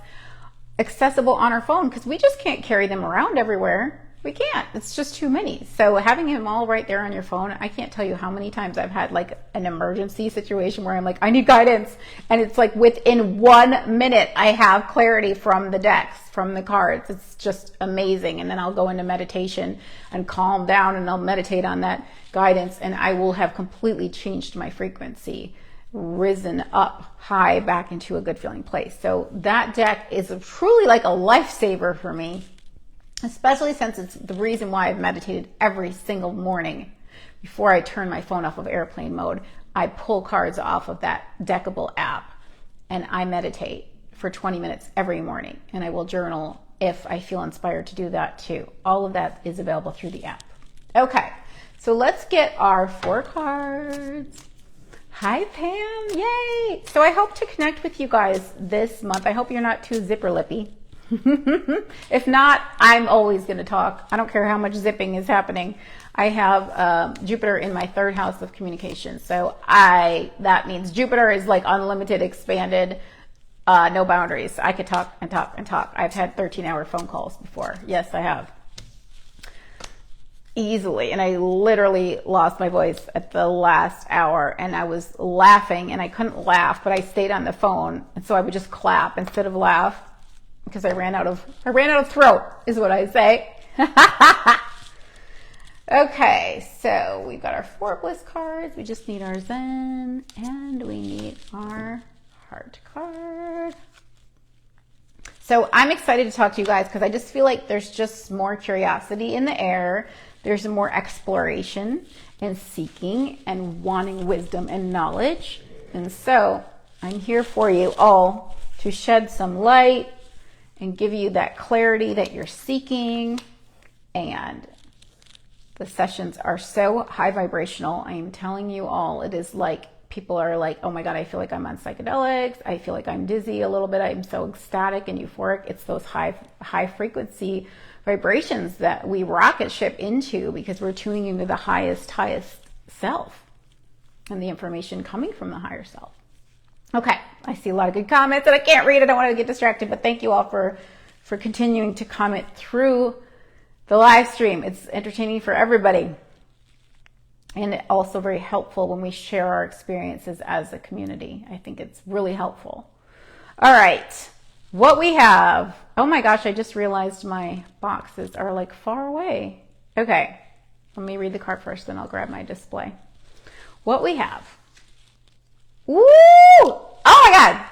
accessible on our phone, because we just can't carry them around everywhere. We can't. It's just too many. So having them all right there on your phone, I can't tell you how many times I've had like an emergency situation where I'm like, I need guidance. And it's like within 1 minute, I have clarity from the decks, from the cards. It's just amazing. And then I'll go into meditation and calm down and I'll meditate on that guidance, and I will have completely changed my frequency, risen up high back into a good feeling place. So that deck is truly like a lifesaver for me, especially since it's the reason why I've meditated every single morning. Before I turn my phone off of airplane mode, I pull cards off of that Deckable app and I meditate for 20 minutes every morning, and I will journal if I feel inspired to do that too. All of that is available through the app. Okay, so let's get our 4 cards. Hi Pam, yay! So I hope to connect with you guys this month. I hope you're not too zipper lippy. If not, I'm always going to talk. I don't care how much zipping is happening. I have Jupiter in my 3rd house of communication. So that means Jupiter is like unlimited, expanded, no boundaries. I could talk and talk and talk. I've had 13-hour phone calls before. Yes, I have. Easily. And I literally lost my voice at the last hour, and I was laughing and I couldn't laugh, but I stayed on the phone. And so I would just clap instead of laugh, because I ran out of throat, is what I say. Okay, so we've got our 4 bliss cards. We just need our Zen, and we need our heart card. So I'm excited to talk to you guys because I just feel like there's just more curiosity in the air. There's more exploration and seeking and wanting wisdom and knowledge. And so I'm here for you all to shed some light and give you that clarity that you're seeking. And the sessions are so high vibrational. I am telling you all, it is like people are like, oh my God, I feel like I'm on psychedelics. I feel like I'm dizzy a little bit. I'm so ecstatic and euphoric. It's those high frequency vibrations that we rocket ship into because we're tuning into the highest self and the information coming from the higher self. Okay, I see a lot of good comments that I can't read. I don't want to get distracted, but thank you all for continuing to comment through the live stream. It's entertaining for everybody, and also very helpful when we share our experiences as a community. I think it's really helpful. All right, what we have. Oh my gosh, I just realized my boxes are like far away. Okay, let me read the card first, then I'll grab my display. What we have. Woo! Oh my God!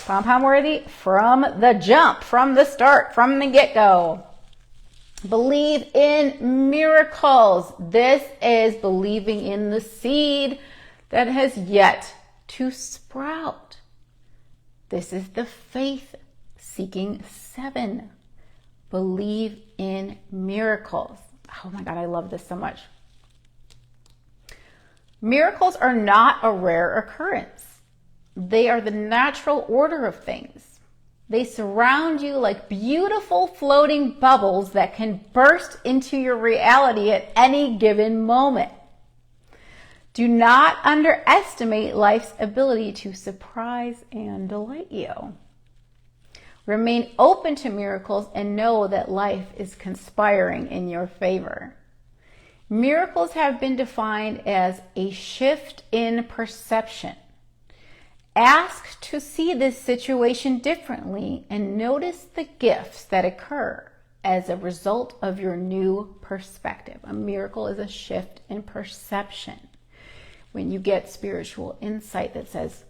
Pom-pom worthy from the jump, from the start, from the get-go. Believe in miracles. This is believing in the seed that has yet to sprout. This is the faith-seeking 7. Believe in miracles. Oh my God, I love this so much. Miracles are not a rare occurrence. They are the natural order of things. They surround you like beautiful floating bubbles that can burst into your reality at any given moment. Do not underestimate life's ability to surprise and delight you. Remain open to miracles and know that life is conspiring in your favor. Miracles have been defined as a shift in perception. Ask to see this situation differently and notice the gifts that occur as a result of your new perspective. A miracle is a shift in perception. When you get spiritual insight that says,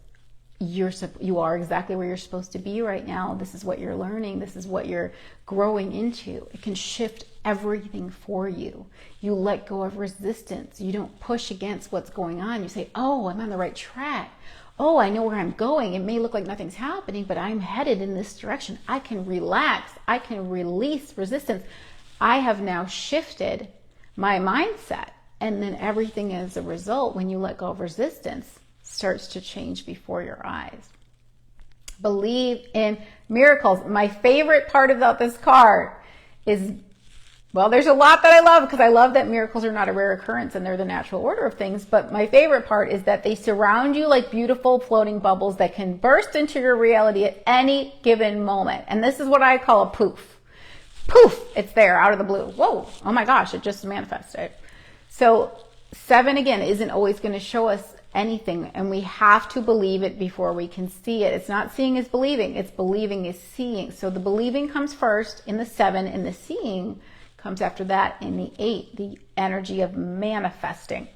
you are exactly where you're supposed to be right now. This is what you're learning. This is what you're growing into. It can shift everything for you. You let go of resistance. You don't push against what's going on. You say, oh, I'm on the right track. Oh, I know where I'm going. It may look like nothing's happening, but I'm headed in this direction. I can relax. I can release resistance. I have now shifted my mindset. And then everything as a result, when you let go of resistance, starts to change before your eyes. Believe in miracles. My favorite part about this card is, well, there's a lot that I love, because I love that miracles are not a rare occurrence and they're the natural order of things. But my favorite part is that they surround you like beautiful floating bubbles that can burst into your reality at any given moment. And this is what I call a poof. Poof, it's there out of the blue. Whoa, oh my gosh, it just manifested. So 7, again, isn't always going to show us anything, and we have to believe it before we can see it. It's not seeing is believing, it's believing is seeing. So the believing comes first in the 7, and the seeing comes after that in the 8, the energy of manifesting.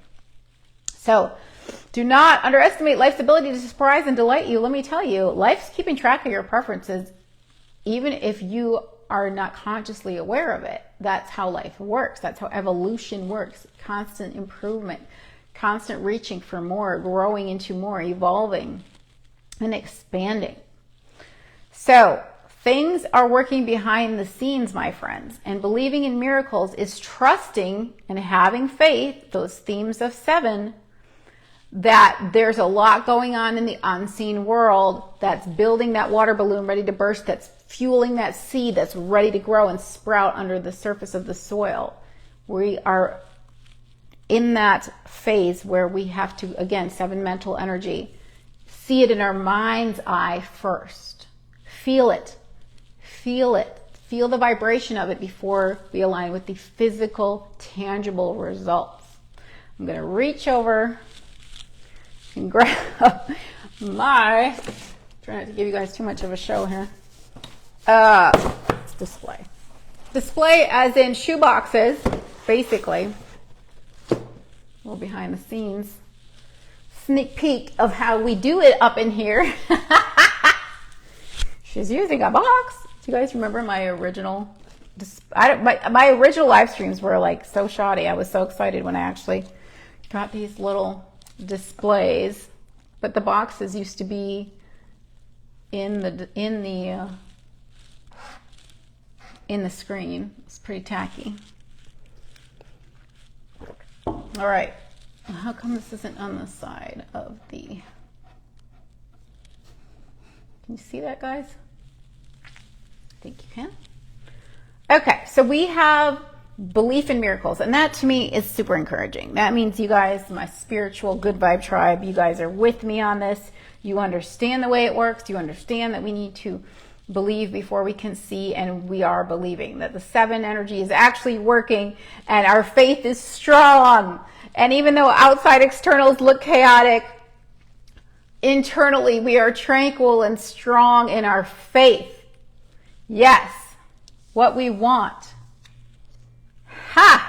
So do not underestimate life's ability to surprise and delight you. Let me tell you, life's keeping track of your preferences, even if you are not consciously aware of it. That's how life works. That's how evolution works. Constant improvement, constant reaching for more, growing into more, evolving and expanding. So things are working behind the scenes, my friends, and believing in miracles is trusting and having faith, those themes of 7, that there's a lot going on in the unseen world that's building that water balloon ready to burst, that's fueling that seed that's ready to grow and sprout under the surface of the soil. We are in that phase where we have to, again, 7 mental energy, see it in our mind's eye first. Feel it. Feel it. Feel the vibration of it before we align with the physical, tangible results. I'm going to reach over and grab my, try not to give you guys too much of a show here. Display. Display as in shoe boxes, basically. A little behind the scenes sneak peek of how we do it up in here. She's using a box. Do you guys remember my original? My original live streams were like so shoddy. I was so excited when I actually got these little displays, but the boxes used to be in the screen. It's pretty tacky. All right. How come this isn't on the side of the... Can you see that, guys? I think you can. Okay, so we have belief in miracles, and that to me is super encouraging. That means you guys, my spiritual good vibe tribe, you guys are with me on this. You understand the way it works. You understand that we need to believe before we can see, and we are believing that the 7 energy is actually working and our faith is strong. And even though outside externals look chaotic, internally we are tranquil and strong in our faith. Yes, what we want. Ha!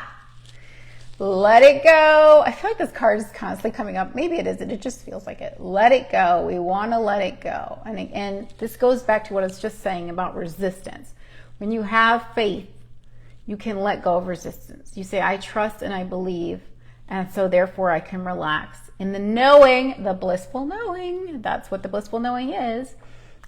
Let it go. I feel like this card is constantly coming up. Maybe it isn't. It just feels like it. Let it go. We want to let it go. And this goes back to what I was just saying about resistance. When you have faith, you can let go of resistance. You say, I trust and I believe, and so therefore I can relax. In the knowing, the blissful knowing, that's what the blissful knowing is.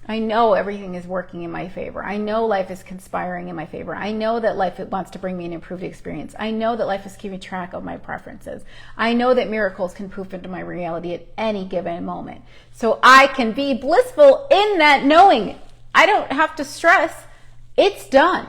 I know everything is working in my favor. I know life is conspiring in my favor. I know that life wants to bring me an improved experience. I know that life is keeping track of my preferences. I know that miracles can poof into my reality at any given moment. So I can be blissful in that knowing. I don't have to stress. It's done.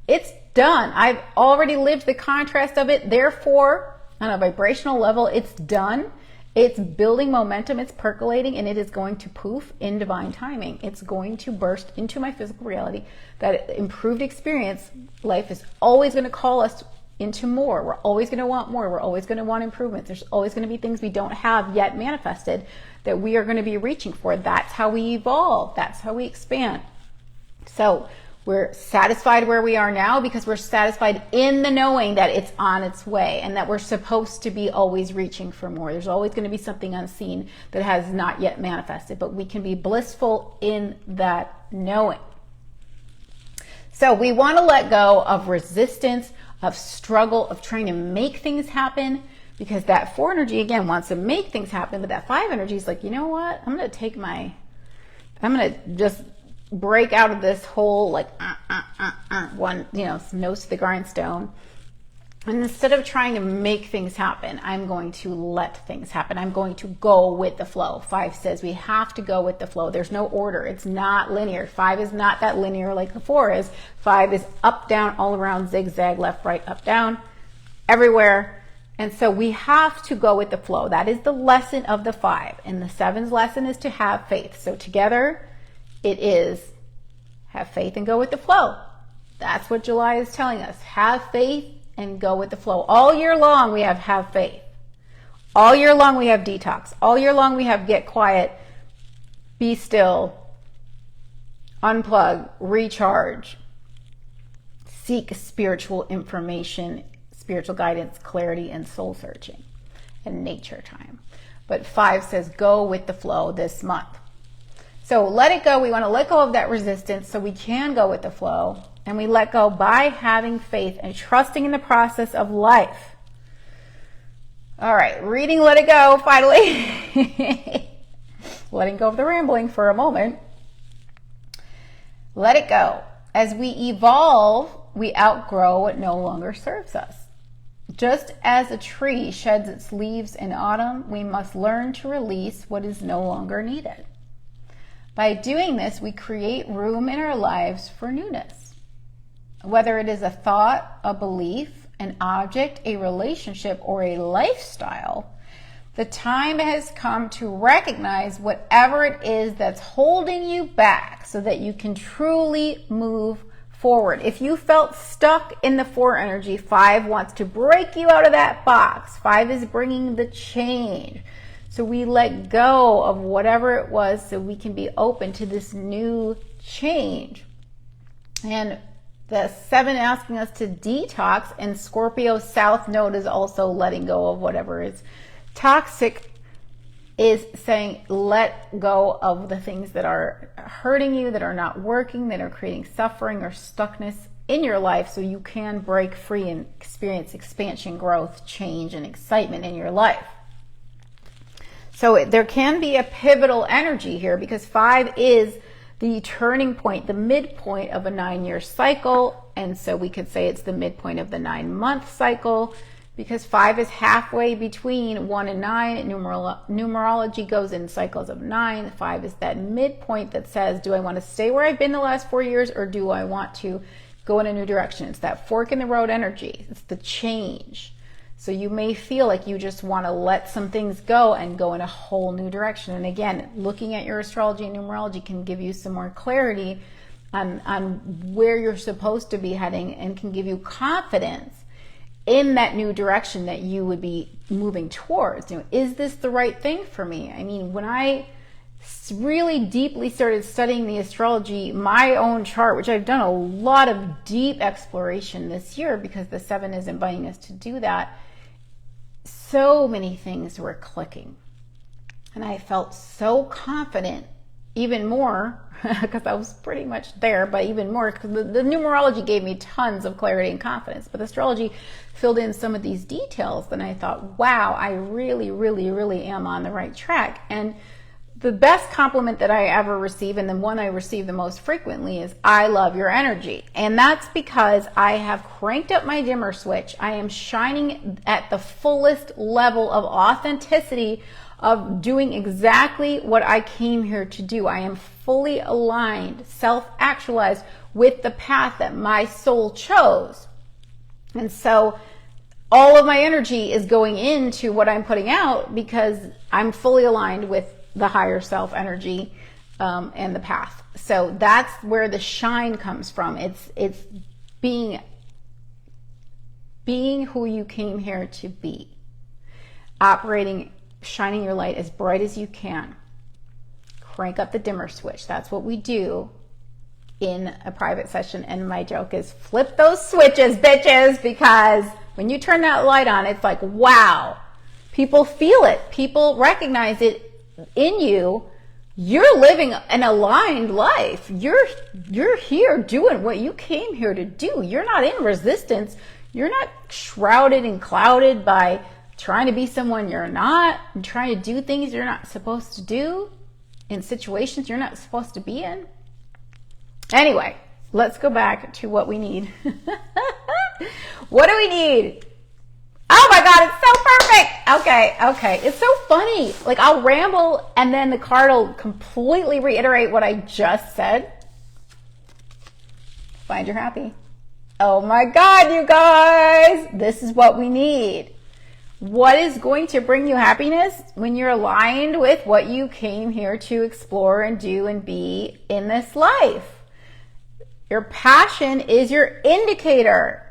It's done. I've already lived the contrast of it. Therefore, on a vibrational level, it's done. It's building momentum, it's percolating, and it is going to poof in divine timing. It's going to burst into my physical reality. That improved experience, life is always going to call us into more. We're always going to want more. We're always going to want improvements. There's always going to be things we don't have yet manifested that we are going to be reaching for. That's how we evolve. That's how we expand. So We're satisfied where we are now because we're satisfied in the knowing that it's on its way and that we're supposed to be always reaching for more. There's always going to be something unseen that has not yet manifested, but we can be blissful in that knowing. So we want to let go of resistance, of struggle, of trying to make things happen, because that 4 energy, again, wants to make things happen, but that 5 energy is like, you know what? I'm going to just break out of this whole like one, nose to the grindstone. And instead of trying to make things happen, I'm going to let things happen. I'm going to go with the flow. 5 says we have to go with the flow. There's no order. It's not linear. 5 is not that linear like the 4 is. 5 is up, down, all around, zigzag, left, right, up, down, everywhere. And so we have to go with the flow. That is the lesson of the 5. And the 7's lesson is to have faith. So together it is have faith and go with the flow. That's what July is telling us. Have faith and go with the flow. All year long we have faith. All year long we have detox. All year long we have get quiet, be still, unplug, recharge, seek spiritual information, spiritual guidance, clarity, and soul searching, and nature time. But 5 says go with the flow this month. So let it go. We want to let go of that resistance so we can go with the flow. And we let go by having faith and trusting in the process of life. All right, reading Let It Go, finally. Letting go of the rambling for a moment. Let it go. As we evolve, we outgrow what no longer serves us. Just as a tree sheds its leaves in autumn, we must learn to release what is no longer needed. By doing this, we create room in our lives for newness. Whether it is a thought, a belief, an object, a relationship, or a lifestyle, the time has come to recognize whatever it is that's holding you back so that you can truly move forward. If you felt stuck in the 4 energy, 5 wants to break you out of that box. 5 is bringing the change. So we let go of whatever it was so we can be open to this new change. And the 7 asking us to detox, and Scorpio South Node is also letting go of whatever is toxic, is saying let go of the things that are hurting you, that are not working, that are creating suffering or stuckness in your life so you can break free and experience expansion, growth, change, and excitement in your life. So there can be a pivotal energy here because 5 is the turning point, the midpoint of a 9-year cycle. And so we could say it's the midpoint of the 9-month cycle because 5 is halfway between 1 and 9. Numerology goes in cycles of 9. 5 is that midpoint that says, do I want to stay where I've been the last 4 years or do I want to go in a new direction? It's that fork in the road energy. It's the change. So you may feel like you just want to let some things go and go in a whole new direction. And again, looking at your astrology and numerology can give you some more clarity on where you're supposed to be heading and can give you confidence in that new direction that you would be moving towards. Is this the right thing for me? I mean, when I really deeply started studying the astrology, my own chart, which I've done a lot of deep exploration this year because the 7 is inviting us to do that, so many things were clicking. And I felt so confident, even more, because I was pretty much there, but even more, because the numerology gave me tons of clarity and confidence. But astrology filled in some of these details, and I thought, wow, I really, really, really am on the right track. And the best compliment that I ever receive, and the one I receive the most frequently, is I love your energy. And that's because I have cranked up my dimmer switch. I am shining at the fullest level of authenticity of doing exactly what I came here to do. I am fully aligned, self-actualized with the path that my soul chose. And so all of my energy is going into what I'm putting out because I'm fully aligned with the higher self energy and the path. So that's where the shine comes from. It's being who you came here to be. Operating, shining your light as bright as you can. Crank up the dimmer switch. That's what we do in a private session. And my joke is flip those switches, bitches, because when you turn that light on, it's like, wow, people feel it. People recognize it in you. You're living an aligned life. You're here doing what you came here to do. You're not in resistance. You're not shrouded and clouded by trying to be someone you're not, and trying to do things you're not supposed to do in situations you're not supposed to be in. Anyway, let's go back to what we need. What do we need? Oh my God, it's so perfect. Okay. It's so funny. Like, I'll ramble and then the card will completely reiterate what I just said. Find your happy. Oh my God, you guys, this is what we need. What is going to bring you happiness? When you're aligned with what you came here to explore and do and be in this life. Your passion is your indicator.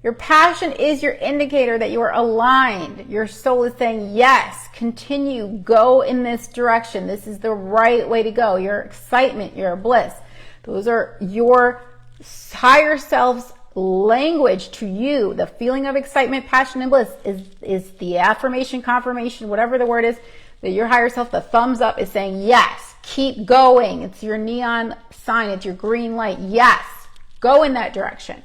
Your passion is your indicator that you are aligned. Your soul is saying, yes, continue, go in this direction. This is the right way to go. Your excitement, your bliss. Those are your higher self's language to you. The feeling of excitement, passion, and bliss is the affirmation, confirmation, whatever the word is, that your higher self, the thumbs up, is saying, yes, keep going. It's your neon sign. It's your green light. Yes, go in that direction.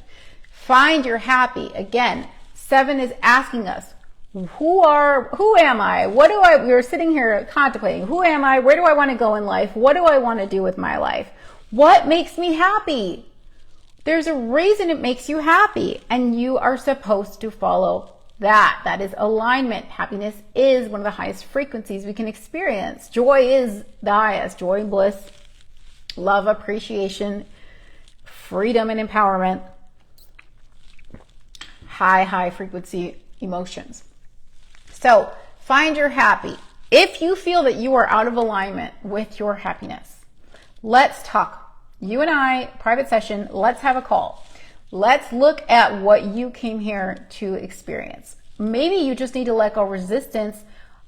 Find your happy. Again, 7 is asking us, who am I? We're sitting here contemplating, who am I? Where do I want to go in life? What do I want to do with my life? What makes me happy? There's a reason it makes you happy, and you are supposed to follow that. That is alignment. Happiness is one of the highest frequencies we can experience. Joy is the highest. Joy, bliss, love, appreciation, freedom, and empowerment. High frequency emotions. So find your happy. If you feel that you are out of alignment with your happiness, let's talk. You and I, private session, let's have a call. Let's look at what you came here to experience. Maybe you just need to let go resistance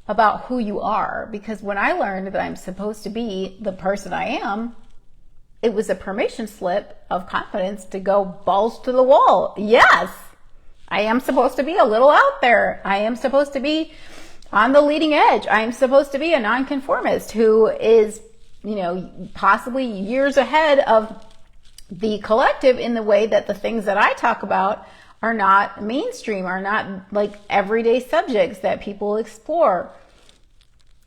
about who you are, because when I learned that I'm supposed to be the person I am, it was a permission slip of confidence to go balls to the wall. Yes, I am supposed to be a little out there. I am supposed to be on the leading edge. I am supposed to be a nonconformist who is, possibly years ahead of the collective in the way that the things that I talk about are not mainstream, are not like everyday subjects that people explore.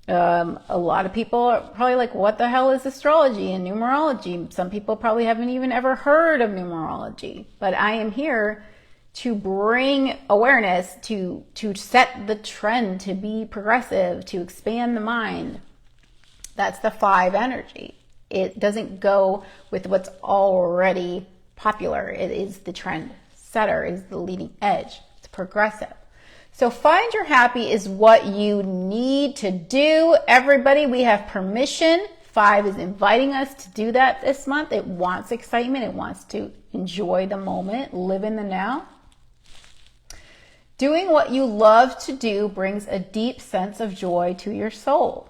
A lot of people are probably like, what the hell is astrology and numerology? Some people probably haven't even ever heard of numerology, but I am here to bring awareness, to set the trend, to be progressive, to expand the mind. That's the 5 energy. It doesn't go with what's already popular. It is the trend setter, it is the leading edge. It's progressive. So find your happy is what you need to do. Everybody, we have permission. 5 is inviting us to do that this month. It wants excitement. It wants to enjoy the moment, live in the now. Doing what you love to do brings a deep sense of joy to your soul.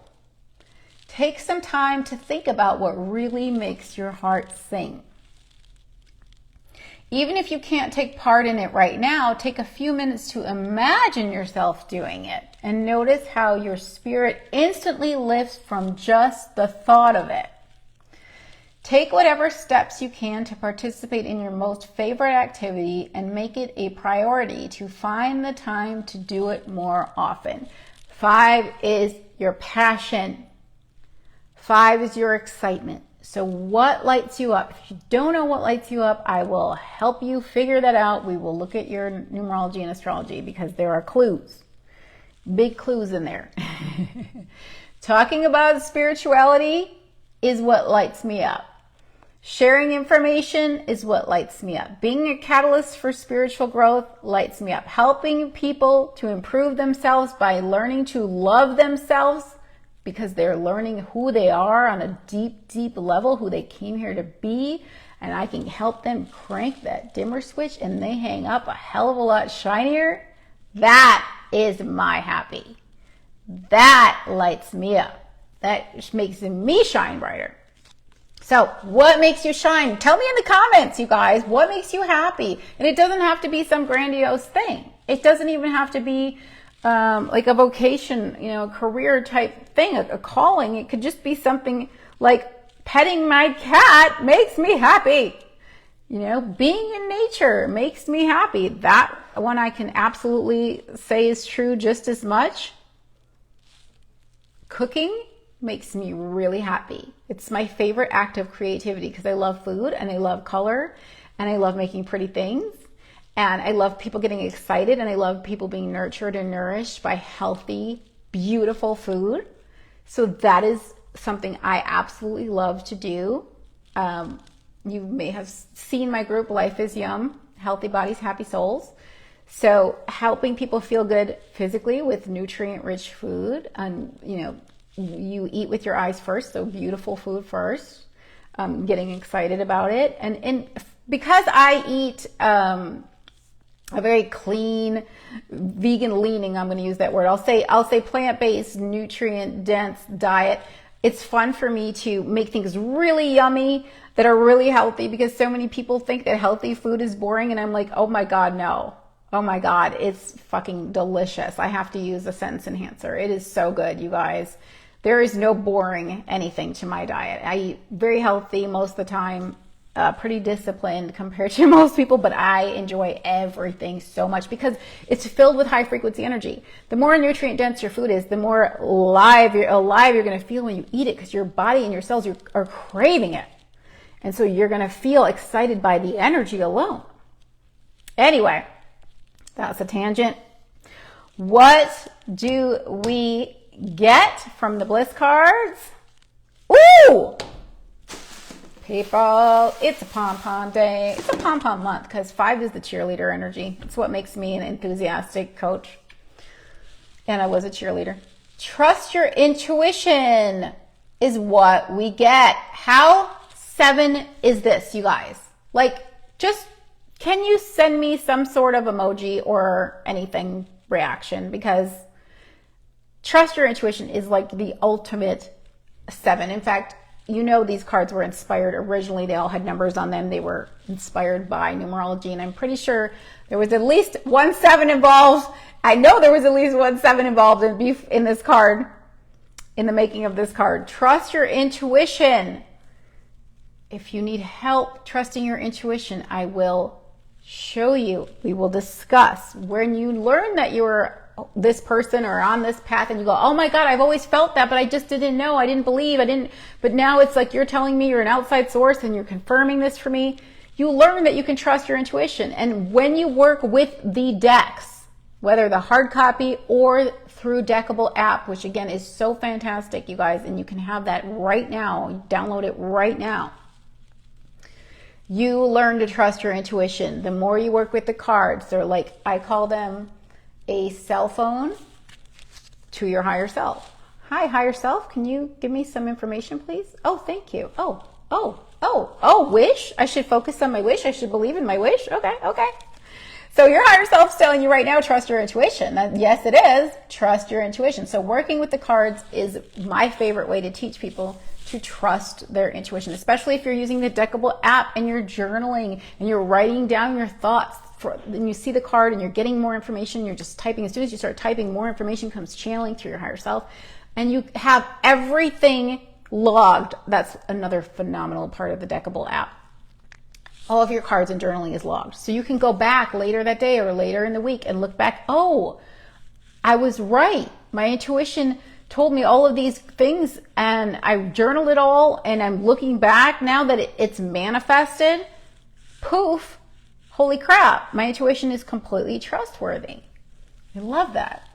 Take some time to think about what really makes your heart sing. Even if you can't take part in it right now, take a few minutes to imagine yourself doing it and notice how your spirit instantly lifts from just the thought of it. Take whatever steps you can to participate in your most favorite activity and make it a priority to find the time to do it more often. 5 is your passion. 5 is your excitement. So what lights you up? If you don't know what lights you up, I will help you figure that out. We will look at your numerology and astrology because there are clues, big clues in there. Talking about spirituality is what lights me up. Sharing information is what lights me up. Being a catalyst for spiritual growth lights me up. Helping people to improve themselves by learning to love themselves because they're learning who they are on a deep level, who they came here to be, and I can help them crank that dimmer switch and they hang up a hell of a lot shinier. That is my happy. That lights me up. That makes me shine brighter. So what makes you shine? Tell me in the comments, you guys, what makes you happy? And it doesn't have to be some grandiose thing. It doesn't even have to be like a vocation, a career type thing, a calling. It could just be something like petting my cat makes me happy. Being in nature makes me happy. That one I can absolutely say is true just as much. Cooking makes me really happy. It's my favorite act of creativity because I love food and I love color and I love making pretty things and I love people getting excited and I love people being nurtured and nourished by healthy, beautiful food. So that is something I absolutely love to do. You may have seen my group, Life is Yum, Healthy Bodies, Happy Souls. So helping people feel good physically with nutrient-rich food, and you eat with your eyes first, so beautiful food first. Getting excited about it, and because I eat a very clean, vegan leaning, I'm going to use that word. I'll say plant-based, nutrient-dense diet. It's fun for me to make things really yummy that are really healthy because so many people think that healthy food is boring, and I'm like, oh my God, no. Oh my God, it's fucking delicious. I have to use a sentence enhancer. It is so good, you guys. There is no boring anything to my diet. I eat very healthy most of the time, pretty disciplined compared to most people, but I enjoy everything so much because it's filled with high frequency energy. The more nutrient dense your food is, the more alive you're going to feel when you eat it because your body and your cells are craving it. And so you're going to feel excited by the energy alone. Anyway, that's a tangent. What do we get from the Bliss cards? Ooh! People, it's a pom-pom day. It's a pom-pom month because 5 is the cheerleader energy. It's what makes me an enthusiastic coach. And I was a cheerleader. Trust your intuition is what we get. How 7 is this, you guys? Just can you send me some sort of emoji or anything reaction? Because trust your intuition is like the ultimate 7. In fact, these cards were inspired originally. They all had numbers on them. They were inspired by numerology. And I'm pretty sure there was at least 1 7 involved. I know there was at least 1 7 involved in this card, in the making of this card. Trust your intuition. If you need help trusting your intuition, I will show you. We will discuss. When you learn that you're this person or on this path and you go, oh my God, I've always felt that, but I just didn't know. I didn't believe. But now it's like you're telling me you're an outside source and you're confirming this for me. You learn that you can trust your intuition. And when you work with the decks, whether the hard copy or through Deckable app, which again is so fantastic, you guys, and you can have that right now, download it right now. You learn to trust your intuition. The more you work with the cards, they're like, I call them a cell phone to your higher self. Hi, higher self, can you give me some information, please? Oh, thank you. Oh, wish? I should focus on my wish? I should believe in my wish? Okay. So your higher self's telling you right now, trust your intuition. Yes, it is. Trust your intuition. So working with the cards is my favorite way to teach people to trust their intuition, especially if you're using the Deckable app and you're journaling and you're writing down your thoughts. Then you see the card and you're getting more information. You're just typing. As soon as you start typing, more information comes channeling through your higher self. And you have everything logged. That's another phenomenal part of the Deckable app. All of your cards and journaling is logged. So you can go back later that day or later in the week and look back. Oh, I was right. My intuition told me all of these things and I journaled it all and I'm looking back now that it's manifested. Poof. Holy crap. My intuition is completely trustworthy. I love that.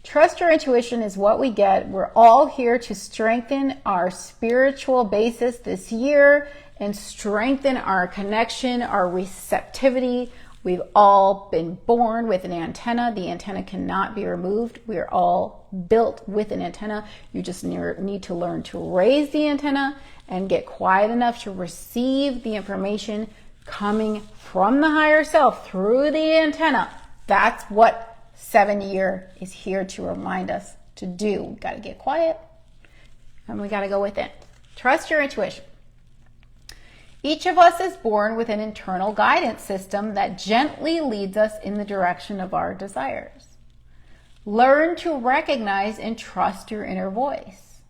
Trust your intuition is what we get. We're all here to strengthen our spiritual basis this year and strengthen our connection, our receptivity. We've all been born with an antenna. The antenna cannot be removed. We are all built with an antenna. You just need to learn to raise the antenna and get quiet enough to receive the information coming from the higher self through the antenna. That's what 7 year is here to remind us to do. We got to get quiet and we got to go within. Trust your intuition. Each of us is born with an internal guidance system that gently leads us in the direction of our desires. Learn to recognize and trust your inner voice.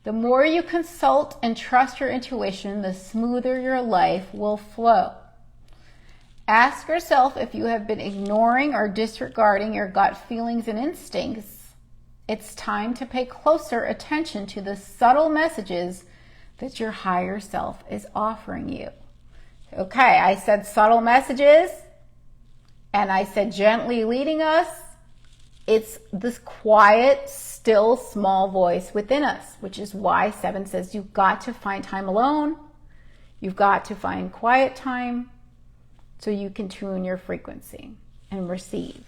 The more you consult and trust your intuition, the smoother your life will flow. Ask yourself if you have been ignoring or disregarding your gut feelings and instincts. It's time to pay closer attention to the subtle messages that your higher self is offering you. Okay, I said subtle messages, and I said gently leading us. It's this quiet, still, small voice within us, which is why 7 says you've got to find time alone. You've got to find quiet time so you can tune your frequency and receive.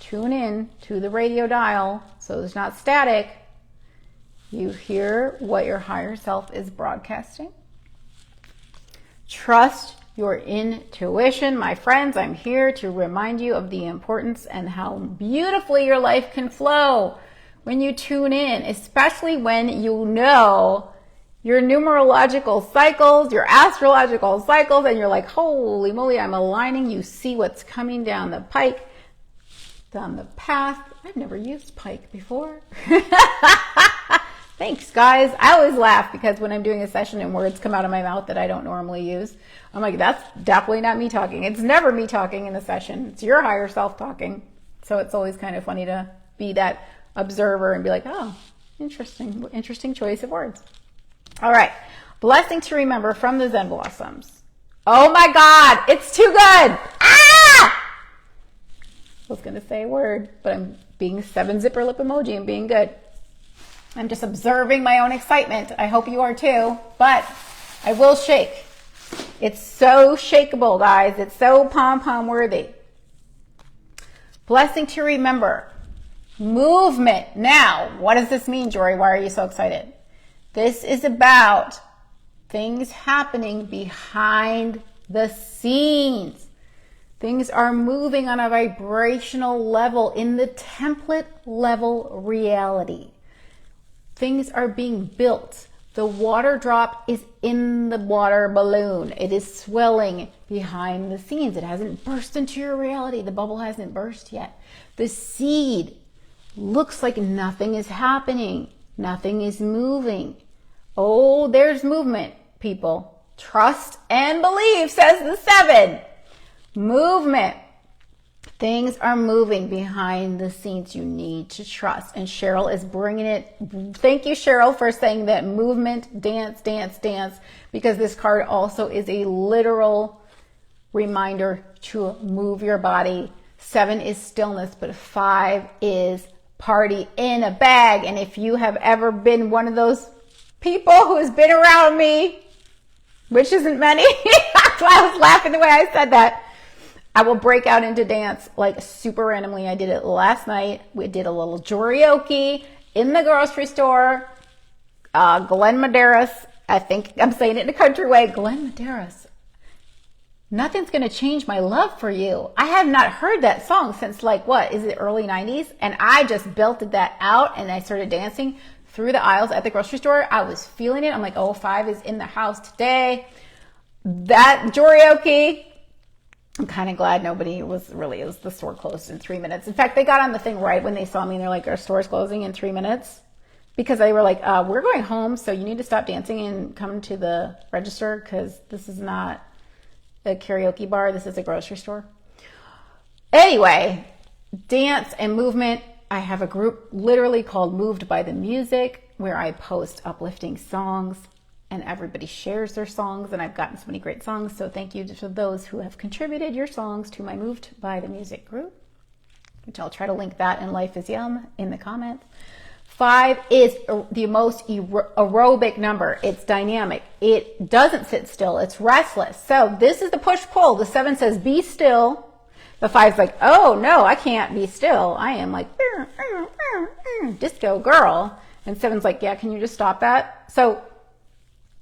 Tune in to the radio dial so it's not static. You hear what your higher self is broadcasting. Trust your intuition. My friends, I'm here to remind you of the importance and how beautifully your life can flow when you tune in, especially when you know your numerological cycles, your astrological cycles, and you're like, holy moly, I'm aligning. You see what's coming down the pike, down the path. I've never used pike before. Thanks, guys. I always laugh because when I'm doing a session and words come out of my mouth that I don't normally use, I'm like, that's definitely not me talking. It's never me talking in the session. It's your higher self talking. So it's always kind of funny to be that observer and be like, oh, interesting choice of words. All right. Blessing to remember from the Zen Blossoms. Oh my God, it's too good. Ah! I was going to say a word, but I'm being 7 zipper lip emoji and being good. I'm just observing my own excitement. I hope you are too, but I will shake. It's so shakeable, guys. It's so pom-pom worthy. Blessing to remember. Movement. Now, what does this mean, Jory? Why are you so excited? This is about things happening behind the scenes. Things are moving on a vibrational level in the template level reality. Things are being built. The water drop is in the water balloon. It is swelling behind the scenes. It hasn't burst into your reality. The bubble hasn't burst yet. The seed looks like nothing is happening. Nothing is moving. Oh, there's movement, people. Trust and believe, says the 7. Movement. Things are moving behind the scenes. You need to trust. And Cheryl is bringing it. Thank you, Cheryl, for saying that movement, dance, dance, dance, because this card also is a literal reminder to move your body. 7 is stillness, but 5 is party in a bag. And if you have ever been one of those people who's been around me, which isn't many, that's why I was laughing the way I said that, I will break out into dance like super randomly. I did it last night. We did a little karaoke in the grocery store. Glenn Medeiros, I think I'm saying it in a country way. Glenn Medeiros, nothing's going to change my love for you. I have not heard that song since early 90s? And I just belted that out and I started dancing through the aisles at the grocery store. I was feeling it. I'm like, 5 is in the house today. That karaoke, I'm kind of glad nobody was the store closed in 3 minutes. In fact, they got on the thing right when they saw me and they're like, our store's closing in 3 minutes. Because they were like, we're going home, so you need to stop dancing and come to the register because this is not a karaoke bar. This is a grocery store. Anyway, dance and movement. I have a group literally called Moved by the Music where I post uplifting songs. And everybody shares their songs, and I've gotten so many great songs. So thank you to those who have contributed your songs to my Moved by the Music group, which I'll try to link that in Life is Yum in the comments. 5 is the most aerobic number. It's dynamic. It doesn't sit still. It's restless. So this is the push-pull. The 7 says, be still. The 5's like, oh, no, I can't be still. I am like, disco girl. And 7's like, yeah, can you just stop that? So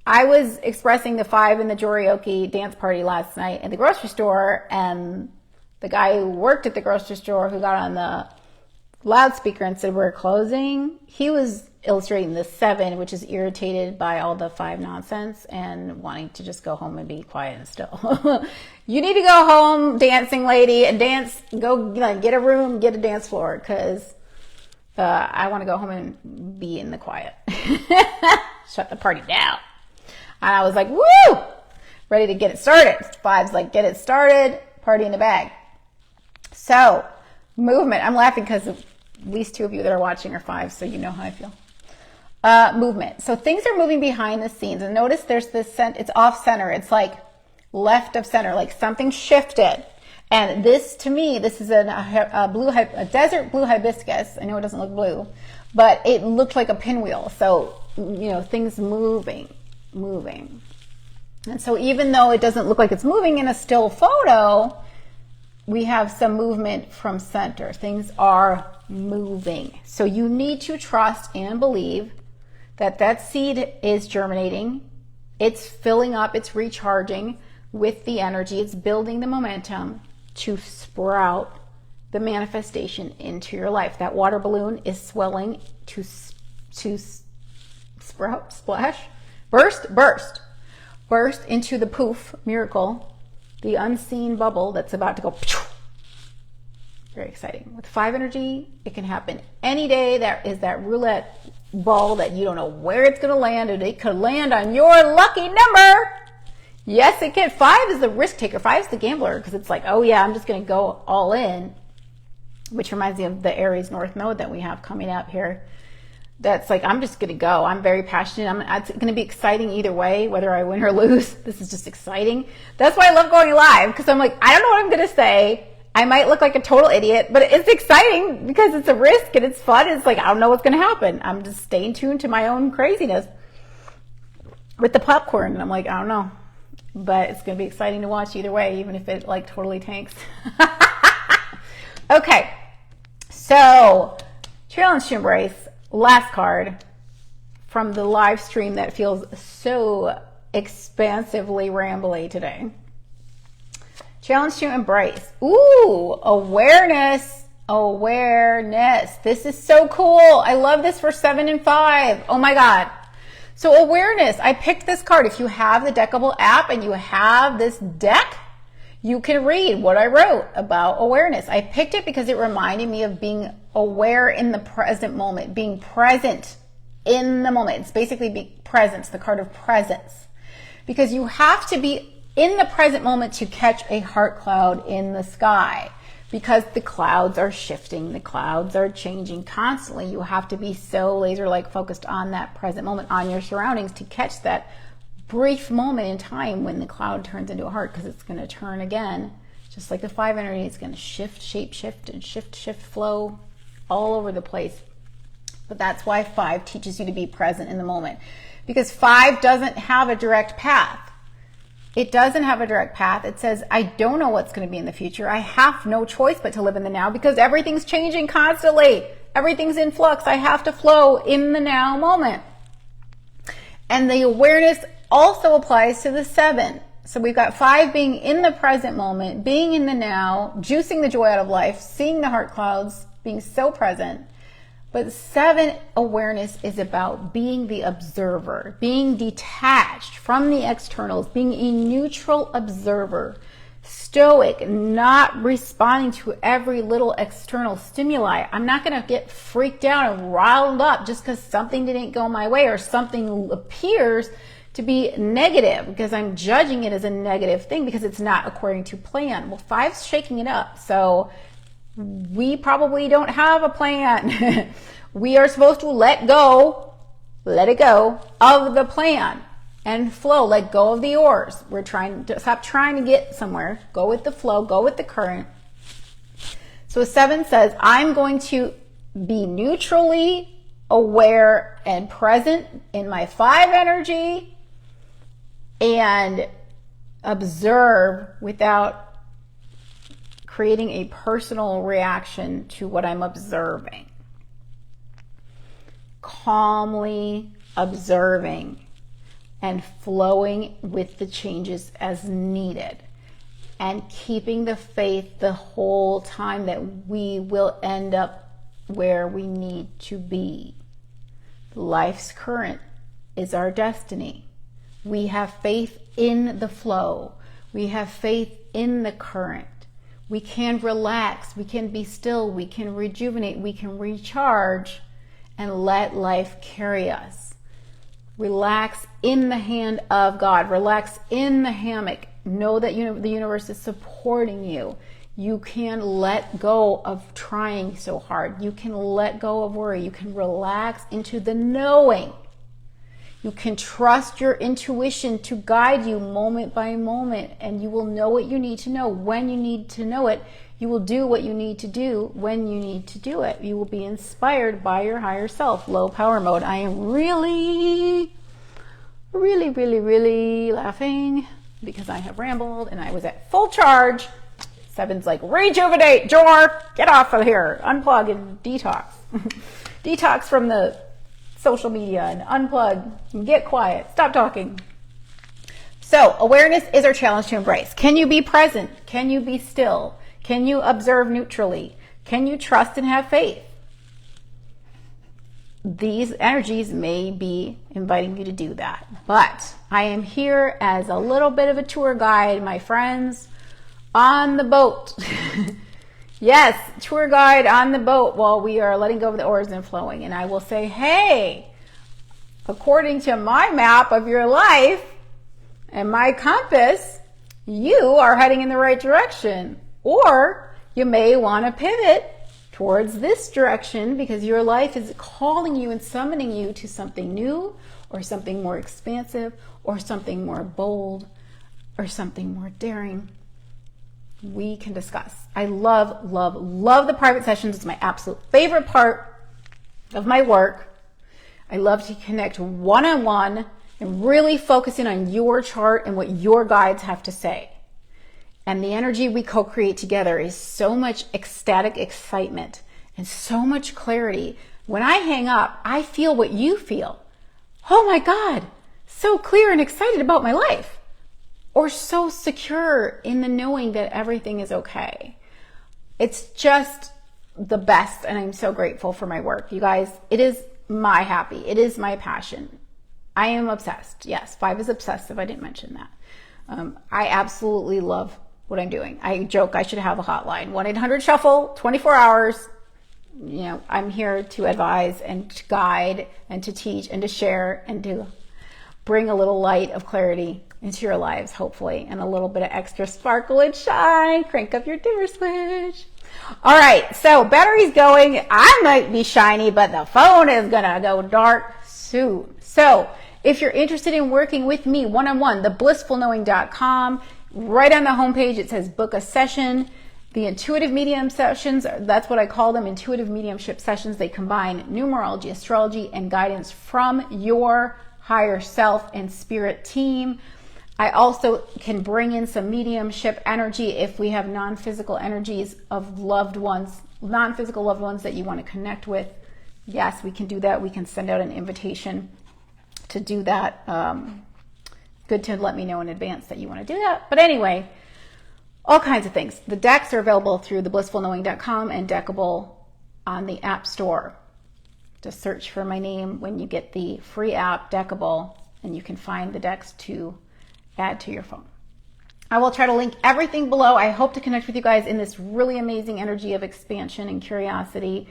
I was expressing the 5 in the karaoke dance party last night at the grocery store, and the guy who worked at the grocery store who got on the loudspeaker and said, we're closing, he was illustrating the 7, which is irritated by all the 5 nonsense and wanting to just go home and be quiet and still. You need to go home, dancing lady, and dance. Go get a room, get a dance floor, because I want to go home and be in the quiet. Shut the party down. And I was like, woo! Ready to get it started. 5's like, get it started, party in the bag. So, movement. I'm laughing because at least 2 of you that are watching are 5, so you know how I feel. Movement. So things are moving behind the scenes. And notice there's this, it's off center. It's like left of center, like something shifted. And this, to me, this is a desert blue hibiscus. I know it doesn't look blue, but it looked like a pinwheel. So, things moving. And so even though it doesn't look like it's moving in a still photo, we have some movement from center. Things are moving. So you need to trust and believe that that seed is germinating. It's filling up, it's recharging with the energy. It's building the momentum to sprout the manifestation into your life. That water balloon is swelling to sprout, splash, burst into the poof, miracle, the unseen bubble that's about to go. Very exciting. With 5 energy, it can happen any day. There is that roulette ball that you don't know where it's going to land, and it could land on your lucky number. Yes, it can. 5 is the risk taker. 5 is the gambler, because it's like, oh yeah, I'm just going to go all in, which reminds me of the Aries North Node that we have coming up here. That's like, I'm just going to go. I'm very passionate. It's going to be exciting either way, whether I win or lose. This is just exciting. That's why I love going live, because I'm like, I don't know what I'm going to say. I might look like a total idiot, but it's exciting because it's a risk and it's fun. It's like, I don't know what's going to happen. I'm just staying tuned to my own craziness with the popcorn. And I'm like, I don't know, but it's going to be exciting to watch either way, even if it like totally tanks. Okay. So challenge to embrace. Last card from the live stream that feels so expansively rambly today. Challenge to embrace. Ooh, awareness. This is so cool. I love this for 7 and 5. Oh my God. So awareness. I picked this card. If you have the Deckable app and you have this deck, you can read what I wrote about awareness. I picked it because it reminded me of being aware in the present moment, being present in the moment. It's basically being presence, the card of presence. Because you have to be in the present moment to catch a heart cloud in the sky, because the clouds are shifting, the clouds are changing constantly. You have to be so laser-like focused on that present moment, on your surroundings, to catch that brief moment in time when the cloud turns into a heart, because it's going to turn again. Just like the 5 energy, it's going to shift, shape, shift, and shift, flow all over the place. But that's why 5 teaches you to be present in the moment, because 5 doesn't have a direct path. It doesn't have a direct path. It says, I don't know what's going to be in the future. I have no choice but to live in the now, because everything's changing constantly. Everything's in flux. I have to flow in the now moment. And the awareness also applies to the 7. So we've got 5 being in the present moment, being in the now, juicing the joy out of life, seeing the heart clouds, being so present. But 7 awareness is about being the observer, being detached from the externals, being a neutral observer, stoic, not responding to every little external stimuli. I'm not going to get freaked out and riled up just because something didn't go my way or something appears to be negative, because I'm judging it as a negative thing because it's not according to plan. Well, 5's shaking it up. So we probably don't have a plan. We are supposed to let it go of the plan and flow, let go of the oars. We're trying to stop trying to get somewhere, go with the flow, go with the current. So 7 says, I'm going to be neutrally aware and present in my 5 energy and observe without creating a personal reaction to what I'm observing. Calmly observing and flowing with the changes as needed, and keeping the faith the whole time that we will end up where we need to be. Life's current is our destiny. We have faith in the flow. We have faith in the current. We can relax. We can be still. We can rejuvenate. We can recharge and let life carry us. Relax in the hand of God. Relax in the hammock. Know that the universe is supporting you. You can let go of trying so hard. You can let go of worry. You can relax into the knowing. You can trust your intuition to guide you moment by moment, and you will know what you need to know when you need to know it. You will do what you need to do when you need to do it. You will be inspired by your higher self. Low power mode. I am really laughing because I have rambled and I was at full charge. Seven's like, rejuvenate, Jor, get off of here, unplug and detox. Detox from the social media and unplug and get quiet, stop talking. So awareness is our challenge to embrace. Can you be present? Can you be still? Can you observe neutrally? Can you trust and have faith? These energies may be inviting you to do that, but I am here as a little bit of a tour guide, my friends, on the boat. Yes, tour guide on the boat while we are letting go of the oars and flowing. And I will say, hey, according to my map of your life and my compass, you are heading in the right direction. Or you may want to pivot towards this direction because your life is calling you and summoning you to something new or something more expansive or something more bold or something more daring. We can discuss. I love the private sessions. It's my absolute favorite part of my work. I love to connect one-on-one and really focus in on your chart and what your guides have to say. And the energy we co-create together is so much ecstatic excitement and so much clarity. When I hang up, I feel what you feel. Oh my God, so clear and excited about my life. Or so secure in the knowing that everything is okay. It's just the best, and I'm so grateful for my work. You guys, it is my happy. It is my passion. I am obsessed. Yes, 5 is obsessive. I didn't mention that. I absolutely love what I'm doing. I joke I should have a hotline. 1-800-SHUFFLE, 24 hours. You know, I'm here to advise and to guide and to teach and to share and to bring a little light of clarity into your lives, hopefully, and a little bit of extra sparkle and shine. Crank up your dimmer switch. All right, so battery's going. I might be shiny, but the phone is gonna go dark soon. So if you're interested in working with me one-on-one, theblissfulknowing.com, right on the homepage, it says book a session. The intuitive medium sessions, that's what I call them, intuitive mediumship sessions. They combine numerology, astrology, and guidance from your higher self and spirit team. I also can bring in some mediumship energy if we have non-physical energies of loved ones, non-physical loved ones that you want to connect with. Yes, we can do that. We can send out an invitation to do that. Good to let me know in advance that you want to do that. But anyway, all kinds of things. The decks are available through theblissfulknowing.com and Deckable on the App Store. Just search for my name when you get the free app, Deckable, and you can find the decks to add to your phone. I will try to link everything below. I hope to connect with you guys in this really amazing energy of expansion and curiosity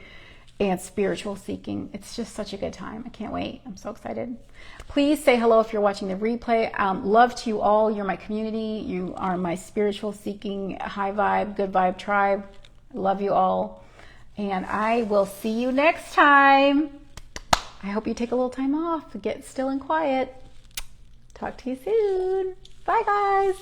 and spiritual seeking. It's just such a good time. I can't wait. I'm so excited. Please say hello if you're watching the replay. Love to you all. You're my community. You are my spiritual seeking, high vibe, good vibe tribe. I love you all. And I will see you next time. I hope you take a little time off, get still and quiet. Talk to you soon. Bye, guys.